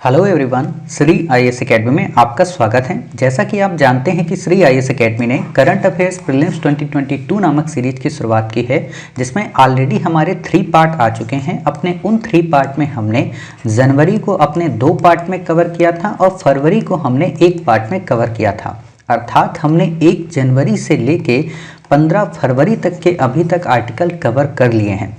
Hello everyone, Shri IAS academy में आपका स्वागत है। जैसा कि आप जानते हैं कि श्री आईएएस एकेडमी ने करंट अफेयर्स प्रीलिम्स 2022 नामक सीरीज की शुरुआत की है, जिसमें ऑलरेडी हमारे 3 पार्ट आ चुके हैं। अपने उन 3 पार्ट में हमने जनवरी को अपने 2 पार्ट में कवर किया था और फरवरी को हमने 1 पार्ट में कवर किया था। अर्थात हमने 1 जनवरी से लेके 15 फरवरी तक के अभी तक आर्टिकल कवर कर लिए हैं।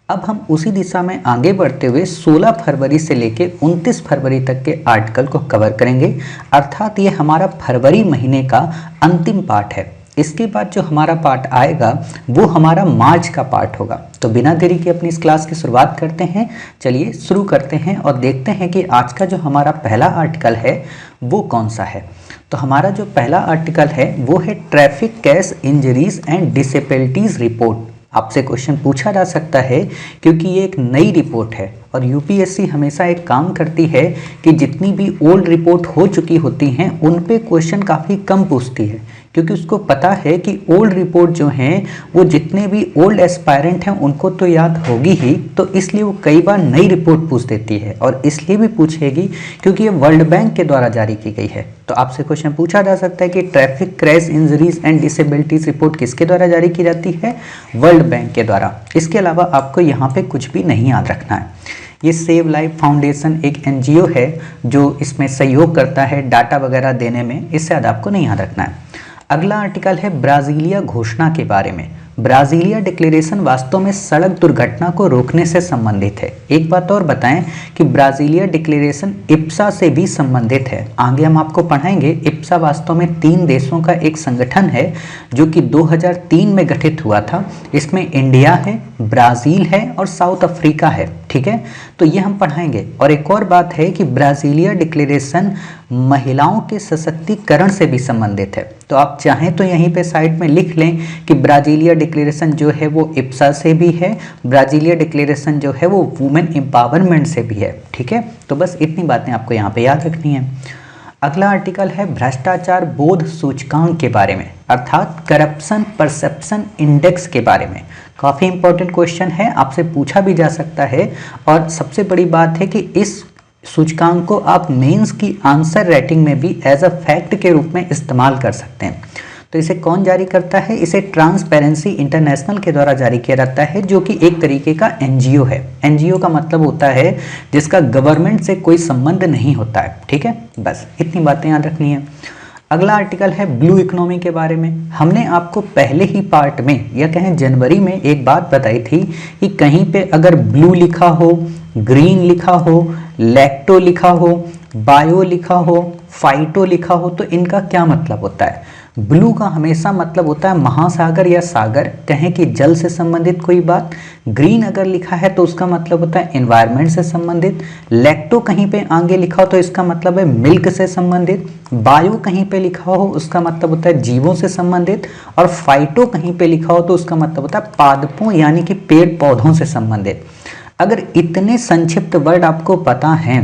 अब हम उसी दिशा में आगे बढ़ते हुए 16 फरवरी से लेकर 29 फरवरी तक के आर्टिकल को कवर करेंगे। अर्थात ये हमारा फरवरी महीने का अंतिम पार्ट है। इसके बाद जो हमारा पार्ट आएगा वो हमारा मार्च का पार्ट होगा। तो बिना देरी के अपनी इस क्लास की शुरुआत करते हैं। चलिए शुरू करते हैं और देखते हैं कि आज का जो हमारा पहला आर्टिकल है वो कौन सा है। तो हमारा जो पहला आर्टिकल है वो है traffic case injuries and disabilities report. आपसे क्वेश्चन पूछा जा सकता है क्योंकि ये एक नई रिपोर्ट है और यूपीएससी हमेशा एक काम करती है कि जितनी भी ओल्ड रिपोर्ट हो चुकी होती हैं उन पे क्वेश्चन काफ़ी कम पूछती है, क्योंकि उसको पता है कि ओल्ड रिपोर्ट जो हैं वो जितने भी ओल्ड एस्पायरेंट हैं उनको तो याद होगी ही, तो इसलिए वो कई बार नई रिपोर्ट पूछ देती है। और इसलिए भी पूछेगी क्योंकि ये वर्ल्ड बैंक के द्वारा जारी की गई है। तो आपसे क्वेश्चन पूछा जा सकता है कि traffic crash injuries and disabilities report किसके द्वारा जारी की जाती है? वर्ल्ड बैंक के द्वारा। इसके अलावा आपको यहाँ पे कुछ भी नहीं याद रखना है। ये सेव लाइफ फाउंडेशन एक एनजीओ है जो इसमें सहयोग करता है डाटा वगैरह देने में। इससे ज़्यादा आपको नहीं याद रखना है। अगला आर्टिकल है ब्राज़ीलिया घोषणा के बारे में। ब्राज़ीलिया डिक्लेरेशन वास्तव में सड़क दुर्घटना को रोकने से संबंधित है। एक बात और बताएं कि ब्राज़ीलिया डिक्लेरेशन इप्सा से भी संबंधित है। आगे हम आपको पढ़ाएंगे। इप्सा वास्तव में 3 देशों का एक संगठन है जो कि 2003 में गठित हुआ था। इसमें इंडिया है, ब्राज़ील है और साउथ अफ्रीका है। ठीक है, तो ये हम पढ़ाएंगे। और एक और बात है कि ब्राज़ीलिया डिक्लेरेशन महिलाओं के सशक्तिकरण से भी संबंधित है। तो आप चाहें तो यहीं पे साइड में लिख लें कि ब्राज़ीलिया डिक्लेरेशन जो है वो इप्सा से भी है, ब्राज़ीलिया डिक्लेरेशन जो है वो वुमेन एम्पावरमेंट से भी है। ठीक है, तो बस इतनी बातें आपको यहाँ पे याद रखनी है। अगला आर्टिकल है भ्रष्टाचार बोध सूचकांक के बारे में, अर्थात करप्शन परसेप्शन इंडेक्स के बारे में। काफ़ी इंपॉर्टेंट क्वेश्चन है, आपसे पूछा भी जा सकता है। और सबसे बड़ी बात है कि इस सूचकांक को आप मेंस की आंसर राइटिंग में भी एज अ फैक्ट के रूप में इस्तेमाल कर सकते हैं। तो इसे कौन जारी करता है? इसे ट्रांसपेरेंसी इंटरनेशनल के द्वारा जारी किया जाता है, जो कि एक तरीके का एनजीओ है। एनजीओ का मतलब होता है जिसका गवर्नमेंट से कोई संबंध नहीं होता है। ठीक है, बस इतनी बातें याद रखनी है। अगला आर्टिकल है ब्लू इकोनॉमी के बारे में। हमने आपको पहले ही पार्ट में या कहें जनवरी में एक बात बताई थी कि कहीं पे अगर ब्लू लिखा हो, ग्रीन लिखा हो, लैक्टो लिखा हो, बायो लिखा हो, फाइटो लिखा हो, तो इनका क्या मतलब होता है? ब्लू का हमेशा मतलब होता है महासागर या सागर, कहें कि जल से संबंधित कोई बात। ग्रीन अगर लिखा है तो उसका मतलब होता है एनवायरनमेंट से संबंधित। लैक्टो कहीं पे आगे लिखा हो तो इसका मतलब है मिल्क से संबंधित। बायो कहीं पे लिखा हो उसका मतलब होता है जीवों से संबंधित। और फाइटो कहीं पे लिखा हो तो उसका मतलब होता है पादपों यानी कि पेड़ पौधों से संबंधित। अगर इतने संक्षिप्त वर्ड आपको पता हैं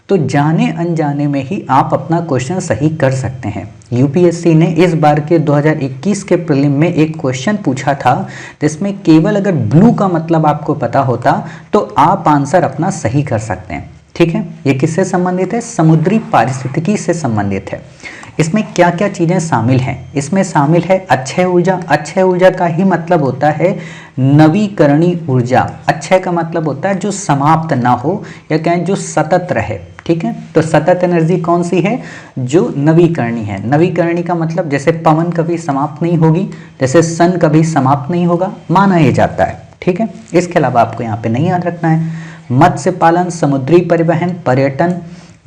तो जाने अनजाने में ही आप अपना क्वेश्चन सही कर सकते हैं। यूपीएससी ने इस बार के 2021 के प्रीलिम में एक क्वेश्चन पूछा था जिसमें केवल अगर ब्लू का मतलब आपको पता होता तो आप आंसर अपना सही कर सकते हैं। ठीक है, ये किससे संबंधित है? समुद्री पारिस्थितिकी से संबंधित है। इसमें क्या क्या चीज़ें शामिल हैं? इसमें शामिल है अक्षय ऊर्जा। अक्षय ऊर्जा का ही मतलब होता है नवीकरणीय ऊर्जा। अक्षय का मतलब होता है जो समाप्त ना हो या कहें जो सतत रहे। ठीक है, तो सतत एनर्जी कौन सी है? जो नवीकरणीय है। नवीकरणीय का मतलब जैसे पवन कभी समाप्त नहीं होगी, जैसे सन कभी समाप्त नहीं होगा, माना ये जाता है। ठीक है, इसके अलावा आपको यहाँ पे नहीं याद रखना है। मत्स्य पालन, समुद्री परिवहन, पर्यटन,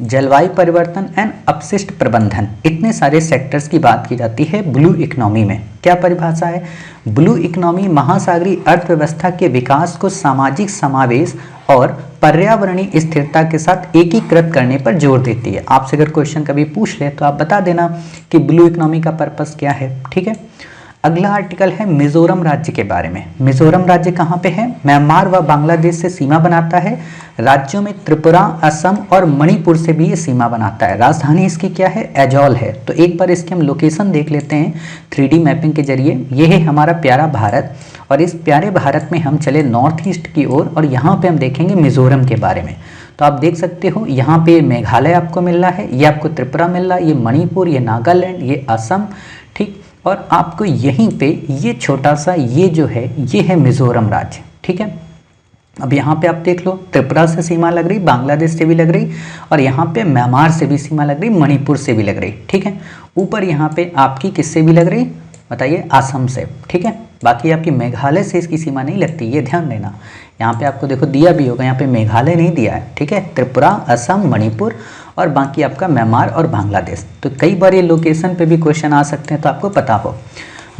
जलवायु परिवर्तन एंड अपशिष्ट प्रबंधन, इतने सारे सेक्टर्स की बात की जाती है ब्लू इकोनॉमी में। क्या परिभाषा है? ब्लू इकोनॉमी महासागरीय अर्थव्यवस्था के विकास को सामाजिक समावेश और पर्यावरणीय स्थिरता के साथ एकीकृत करने पर जोर देती है। आपसे अगर क्वेश्चन कभी पूछ ले तो आप बता देना कि ब्लू इकोनॉमी का पर्पस क्या है। ठीक है, अगला आर्टिकल है मिजोरम राज्य के बारे में। मिजोरम राज्य कहाँ पे है? म्यांमार व बांग्लादेश से सीमा बनाता है। राज्यों में त्रिपुरा, असम और मणिपुर से भी ये सीमा बनाता है। राजधानी इसकी क्या है? एजोल है। तो एक बार इसकी हम लोकेशन देख लेते हैं 3D मैपिंग के जरिए। ये है हमारा प्यारा भारत और इस प्यारे भारत में हम चले नॉर्थ ईस्ट की ओर और यहाँ पे हम देखेंगे मिजोरम के बारे में। तो आप देख सकते हो यहाँ पे मेघालय आपको मिल रहा है, ये आपको त्रिपुरा मिल रहा है, ये मणिपुर, ये नागालैंड, ये असम, ठीक। और आपको यहीं पे ये छोटा सा ये जो है ये है मिजोरम राज्य, ठीक है। अब यहाँ पे आप देख लो त्रिपुरा से सीमा लग रही, बांग्लादेश से भी लग रही, और यहाँ पे म्यांमार से भी सीमा लग रही, मणिपुर से भी लग रही, ठीक है। ऊपर यहाँ पे आपकी किससे भी लग रही बताइए, असम से, ठीक है। बाकी आपकी मेघालय से इसकी सीमा नहीं लगती, ये ध्यान देना। यहाँ पे आपको देखो दिया भी होगा, यहाँ पे मेघालय नहीं दिया है, ठीक है। त्रिपुरा, असम, मणिपुर और बाकी आपका म्यांमार और बांग्लादेश। तो कई बार ये लोकेशन पे भी क्वेश्चन आ सकते हैं, तो आपको पता हो।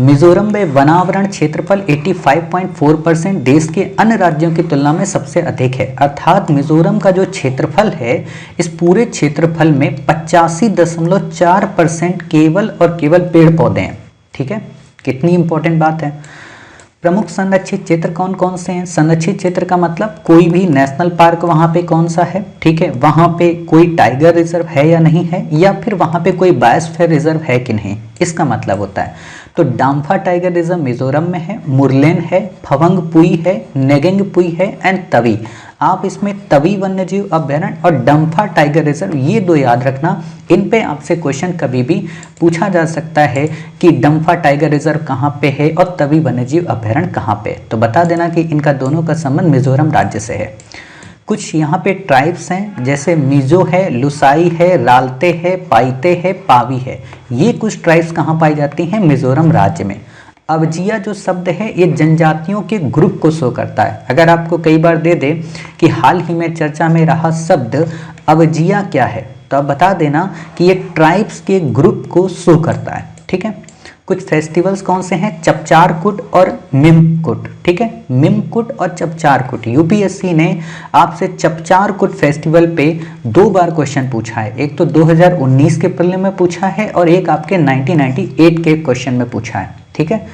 मिजोरम में वनावरण क्षेत्रफल 85.4% देश के अन्य राज्यों की तुलना में सबसे अधिक है, अर्थात मिजोरम का जो क्षेत्रफल है इस पूरे क्षेत्रफल में 85.4% केवल और केवल पेड़ पौधे हैं, ठीक है। कितनी इंपॉर्टेंट बात है। प्रमुख संरक्षित क्षेत्र कौन कौन से हैं? संरक्षित क्षेत्र का मतलब कोई भी नेशनल पार्क वहाँ पे कौन सा है, ठीक है। वहाँ पे कोई टाइगर रिजर्व है या नहीं है, या फिर वहाँ पे कोई बायोस्फीयर रिजर्व है कि नहीं, इसका मतलब होता है। तो डाम्फा टाइगर रिजर्व मिजोरम में है, मुरलेन है, फवंगपुई है, नेगेंगपुई है एंड तवी। आप इसमें तवी वन्यजीव अभ्यारण्य और डम्फा टाइगर रिजर्व ये दो याद रखना। इन पे आपसे क्वेश्चन कभी भी पूछा जा सकता है कि डम्फा टाइगर रिजर्व कहाँ पे है और तवी वन्यजीव अभ्यारण्य कहाँ पे, तो बता देना कि इनका दोनों का संबंध मिजोरम राज्य से है। कुछ यहाँ पे ट्राइब्स हैं, जैसे मिजो है, लुसाई है, रालते है, पाइते है, पावी है। ये कुछ ट्राइब्स कहाँ पाई जाती हैं? मिजोरम राज्य में। अवजिया जो शब्द है ये जनजातियों के ग्रुप को शो करता है। अगर आपको कई बार दे दे कि हाल ही में चर्चा में रहा शब्द अवजिया क्या है, तो आप बता देना कि ये ट्राइब्स के ग्रुप को शो करता है, ठीक है। कुछ फेस्टिवल्स कौन से हैं? चपचारकुट और मिमकुट, ठीक है। मिमकुट और चपचारकुट, यूपीएससी ने आपसे चपचारकुट फेस्टिवल पे 2 बार क्वेश्चन पूछा है। एक तो 2019 के प्रीलिम में पूछा है और एक आपके 1998 के क्वेश्चन में पूछा है, ठीक है।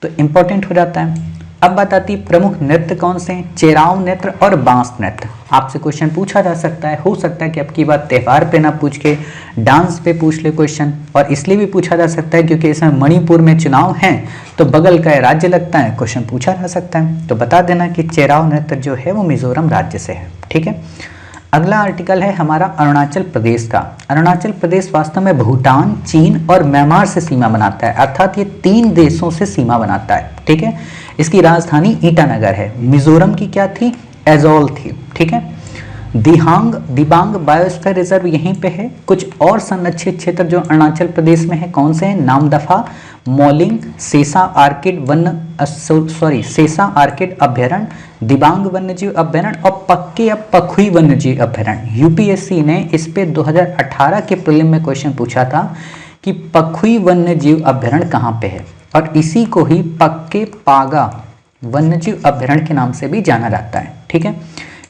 तो इंपॉर्टेंट हो जाता है। अब बात आती है प्रमुख नृत्य कौन से हैं? चेराव नृत्य और बांस नृत्य। आपसे क्वेश्चन पूछा जा सकता है, हो सकता है कि अब की बात त्यौहार पे ना पूछ के डांस पे पूछ ले क्वेश्चन, और इसलिए भी पूछा जा सकता है क्योंकि इसमें मणिपुर में चुनाव हैं तो बगल का राज्य लगता है, क्वेश्चन पूछा जा सकता है। तो बता देना कि चेराव नृत्य जो है वो मिजोरम राज्य से है, ठीक है। अगला आर्टिकल है हमारा अरुणाचल प्रदेश का। अरुणाचल प्रदेश वास्तव में भूटान, चीन और म्यांमार से सीमा बनाता है, अर्थात ये 3 देशों से सीमा बनाता है, ठीक है। इसकी राजधानी ईटानगर है। मिजोरम की क्या थी? एजोल थी, ठीक है। दिबांग बायोस्फीयर रिजर्व यहीं पे है। कुछ और संरक्षित क्षेत्र जो अरुणाचल प्रदेश में है कौन से हैं? नामदफा, मोलिंग, सेसा आर्किड अभ्यारण्य, दिबांग वन्यजीव अभ्यारण्य और पक्के या पखुई वन्यजीव अभ्यारण्य। यूपीएससी ने इस पे 2018 के प्रीलिम में क्वेश्चन पूछा था कि पखुई वन्यजीव अभ्यारण्य कहाँ पे है, और इसी को ही पक्के पागा वन्यजीव अभ्यारण्य के नाम से भी जाना जाता है, ठीक है।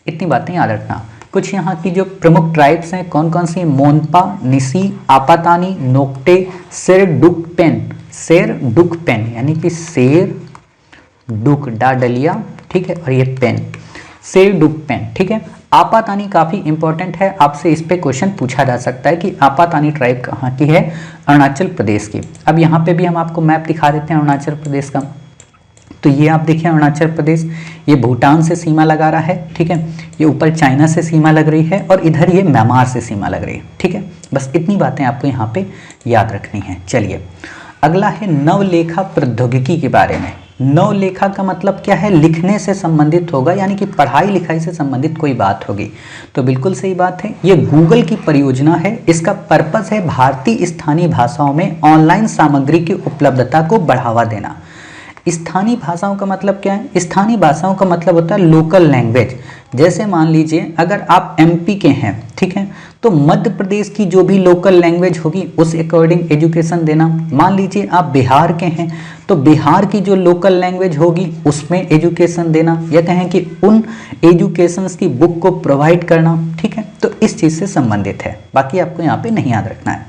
इतनी बातें याद रखना। कुछ यहाँ की जो प्रमुख ट्राइब्स हैं कौन कौन सी? मोनपा, निसी, आपातानी, नोक्टे, शेर-डुकपेन यानी कि शेर डुक डाडलिया, ठीक है, और ये पेन शेर-डुकपेन, ठीक है। आपातानी काफ़ी इंपॉर्टेंट है, आपसे इस पे क्वेश्चन पूछा जा सकता है कि आपातानी ट्राइब कहाँ की है? अरुणाचल प्रदेश की। अब यहाँ पे भी हम आपको मैप दिखा देते हैं अरुणाचल प्रदेश का। तो ये आप देखिए अरुणाचल प्रदेश, ये भूटान से सीमा लगा रहा है, ठीक है। ये ऊपर चाइना से सीमा लग रही है और इधर ये म्यांमार से सीमा लग रही है, ठीक है। बस इतनी बातें आपको यहाँ पे याद रखनी है। चलिए अगला है नवलेखा प्रौद्योगिकी के बारे में। नवलेखा का मतलब क्या है? लिखने से संबंधित होगा, यानी कि पढ़ाई लिखाई से संबंधित कोई बात होगी। तो बिल्कुल सही बात है, ये गूगल की परियोजना है। इसका पर्पस है भारतीय स्थानीय भाषाओं में ऑनलाइन सामग्री की उपलब्धता को बढ़ावा देना। स्थानीय भाषाओं का मतलब क्या है? स्थानीय भाषाओं का मतलब होता है लोकल लैंग्वेज। जैसे मान लीजिए अगर आप एमपी के हैं, ठीक है, तो मध्य प्रदेश की जो भी लोकल लैंग्वेज होगी उस अकॉर्डिंग एजुकेशन देना। मान लीजिए आप बिहार के हैं तो बिहार की जो लोकल लैंग्वेज होगी उसमें एजुकेशन देना, या कहें कि उन एजुकेशंस की बुक को प्रोवाइड करना, ठीक है। तो इस चीज़ से संबंधित है, बाकी आपको यहाँ पे नहीं याद रखना है।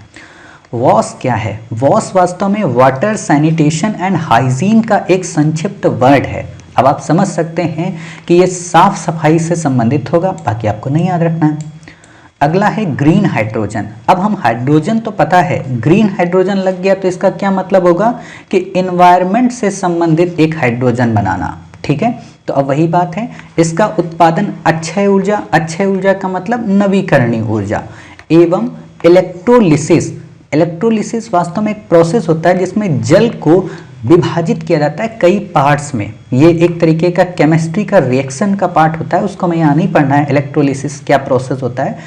वॉश क्या है? वॉश वास्तव में वाटर सैनिटेशन एंड हाइजीन का एक संक्षिप्त वर्ड है। अब आप समझ सकते हैं कि ये साफ सफाई से संबंधित होगा, बाकी आपको नहीं याद रखना है। अगला है ग्रीन हाइड्रोजन। अब हम हाइड्रोजन तो पता है, ग्रीन हाइड्रोजन लग गया तो इसका क्या मतलब होगा कि एनवायरनमेंट से संबंधित एक हाइड्रोजन बनाना, ठीक है। तो अब वही बात है, इसका उत्पादन अक्षय ऊर्जा, अक्षय ऊर्जा का मतलब नवीकरणीय ऊर्जा, एवं इलेक्ट्रोलिसिस। इलेक्ट्रोलिसिस वास्तव में एक प्रोसेस होता है जिसमें जल को विभाजित किया जाता है कई पार्ट्स में। ये एक तरीके का केमिस्ट्री का रिएक्शन का पार्ट होता है, उसको मैं यहाँ नहीं पढ़ना है इलेक्ट्रोलिसिस क्या प्रोसेस होता है,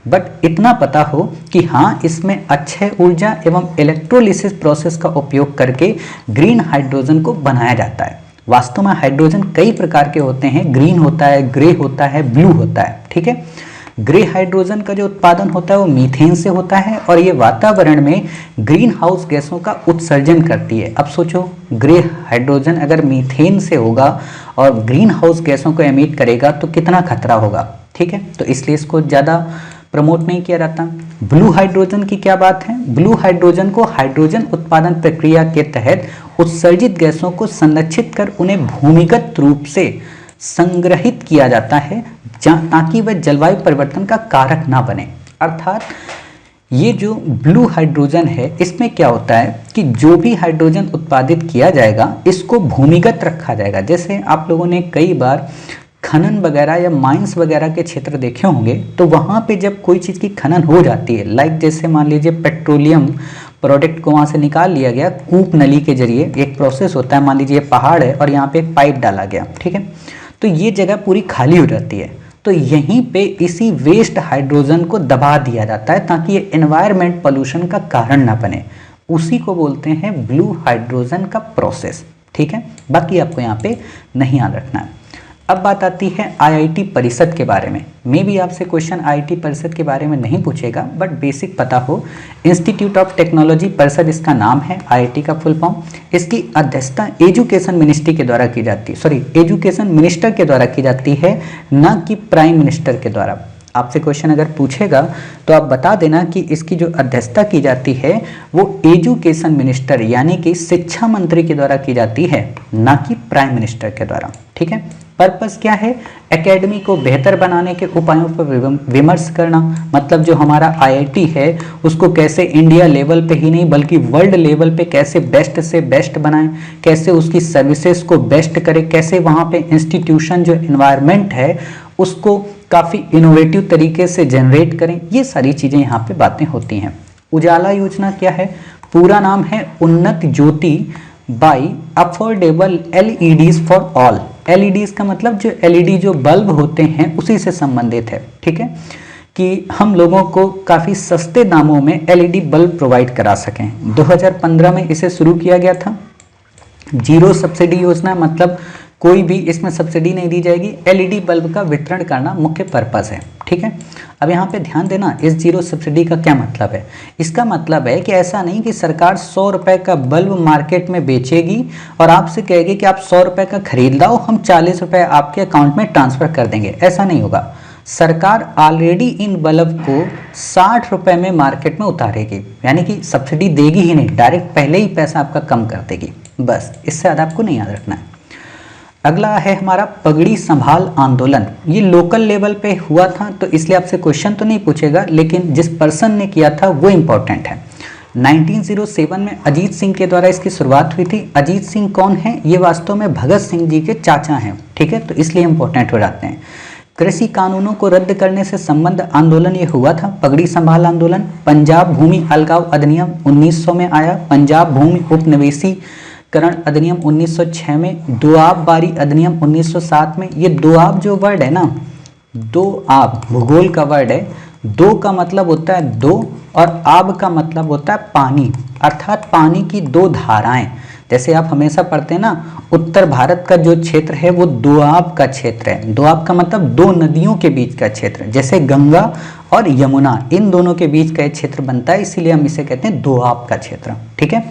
बट इतना पता हो कि हाँ इसमें अक्षय ऊर्जा एवं इलेक्ट्रोलिसिस प्रोसेस का उपयोग करके ग्रीन हाइड्रोजन को बनाया जाता है। वास्तव में हाइड्रोजन कई प्रकार के होते हैं, ग्रीन होता है, ग्रे होता है, ब्लू होता है, ठीक है। ग्रे हाइड्रोजन का जो उत्पादन होता है वो मीथेन से होता है और ये वातावरण में ग्रीन हाउस गैसों का उत्सर्जन करती है। अब सोचो, ग्रे हाइड्रोजन अगर मीथेन से होगा और ग्रीन हाउस गैसों को एमिट करेगा तो कितना खतरा होगा, ठीक है। तो इसलिए इसको ज़्यादा प्रमोट नहीं किया जाता। ब्लू हाइड्रोजन की क्या बात है, ब्लू हाइड्रोजन को हाइड्रोजन उत्पादन प्रक्रिया के तहत उत्सर्जित गैसों को संरक्षित कर उन्हें भूमिगत रूप से संग्रहित किया जाता है ताकि वह जलवायु परिवर्तन का कारक ना बने। अर्थात ये जो ब्लू हाइड्रोजन है इसमें क्या होता है कि जो भी हाइड्रोजन उत्पादित किया जाएगा इसको भूमिगत रखा जाएगा। जैसे आप लोगों ने कई बार खनन वगैरह या माइंस वगैरह के क्षेत्र देखे होंगे, तो वहाँ पे जब कोई चीज़ की खनन हो जाती है, लाइक जैसे मान लीजिए पेट्रोलियम प्रोडक्ट को वहाँ से निकाल लिया गया कूप नली के जरिए, एक प्रोसेस होता है, मान लीजिए पहाड़ है और यहाँ पे एक पाइप डाला गया, ठीक है, तो ये जगह पूरी खाली हो जाती है, तो यहीं पे इसी वेस्ट हाइड्रोजन को दबा दिया जाता है ताकि ये एनवायरमेंट पोल्यूशन का कारण ना बने। उसी को बोलते हैं ब्लू हाइड्रोजन का प्रोसेस, ठीक है। बाकी आपको यहाँ पे नहीं याद रखना है। अब बात आती है आईआईटी परिषद के बारे में। मे भी आपसे क्वेश्चन आईआईटी परिषद के बारे में नहीं पूछेगा, बट बेसिक पता हो। इंस्टीट्यूट ऑफ टेक्नोलॉजी परिषद इसका नाम है, आईआईटी का फुल फॉर्म। इसकी अध्यक्षता एजुकेशन मिनिस्ट्री के द्वारा की जाती है, एजुकेशन मिनिस्टर के द्वारा की जाती है, ना कि प्राइम मिनिस्टर के द्वारा। आपसे क्वेश्चन अगर पूछेगा तो आप बता देना कि इसकी जो अध्यक्षता की जाती है वो एजुकेशन मिनिस्टर यानी कि शिक्षा मंत्री के द्वारा की जाती है, ना कि प्राइम मिनिस्टर के द्वारा, ठीक है। पर्पस क्या है, एकेडमी को बेहतर बनाने के उपायों पर विमर्श करना, मतलब जो हमारा आईआईटी है उसको कैसे इंडिया लेवल पे ही नहीं बल्कि वर्ल्ड लेवल पे कैसे बेस्ट से बेस्ट बनाएं, कैसे उसकी सर्विसेज को बेस्ट करें, कैसे वहाँ पे इंस्टीट्यूशन जो एनवायरनमेंट है उसको काफ़ी इनोवेटिव तरीके से जनरेट करें। ये सारी चीज़ें यहाँ पे बातें होती हैं। उजाला योजना क्या है, पूरा नाम है Unnat Jyoti by affordable LEDs for all. LEDs का मतलब जो एलईडी जो बल्ब होते हैं उसी से संबंधित है, ठीक है, कि हम लोगों को काफ़ी सस्ते दामों में एलईडी बल्ब प्रोवाइड करा सकें। 2015 में इसे शुरू किया गया था। जीरो सब्सिडी योजना, मतलब कोई भी इसमें सब्सिडी नहीं दी जाएगी, एलईडी बल्ब का वितरण करना मुख्य पर्पस है, ठीक है। अब यहाँ पे ध्यान देना, इस जीरो सब्सिडी का क्या मतलब है। इसका मतलब है कि ऐसा नहीं कि सरकार 100 रुपए का बल्ब मार्केट में बेचेगी और आपसे कहेगी कि आप 100 रुपए का खरीद लाओ, हम 40 रुपए आपके अकाउंट में ट्रांसफर कर देंगे। ऐसा नहीं होगा। सरकार ऑलरेडी इन बल्ब को 60 रुपए में मार्केट में उतारेगी, यानी कि सब्सिडी देगी ही नहीं, डायरेक्ट पहले ही पैसा आपका कम कर देगी। बस, इससे ज़्यादा आपको नहीं याद रखना है। अगला है हमारा पगड़ी संभाल आंदोलन। ये लोकल लेवल पे हुआ था तो इसलिए आपसे क्वेश्चन तो नहीं पूछेगा, लेकिन जिस पर्सन ने किया था वो इम्पोर्टेंट है। 1907 में अजीत सिंह के द्वारा इसकी शुरुआत हुई थी। अजीत सिंह कौन है, ये वास्तव में भगत सिंह जी के चाचा हैं, ठीक है, तो इसलिए इम्पोर्टेंट हो जाते हैं। कृषि कानूनों को रद्द करने से संबंध आंदोलन ये हुआ था, पगड़ी संभाल आंदोलन। पंजाब भूमि अलगाव अधिनियम 1900 में आया। पंजाब भूमि उपनिवेशीकरण अधिनियम 1906 में। दोआब बारी अधिनियम 1907 में। ये दोआब जो वर्ड है ना, दो आब भूगोल का वर्ड है। दो का मतलब होता है दो और आब का मतलब होता है पानी, अर्थात पानी की दो धाराएं। जैसे आप हमेशा पढ़ते हैं ना, उत्तर भारत का जो क्षेत्र है वो दोआब का क्षेत्र है। दोआब का मतलब दो नदियों के बीच का क्षेत्र, जैसे गंगा और यमुना, इन दोनों के बीच का एक क्षेत्र बनता है, इसीलिए हम इसे कहते हैं दोआब का क्षेत्र, ठीक है।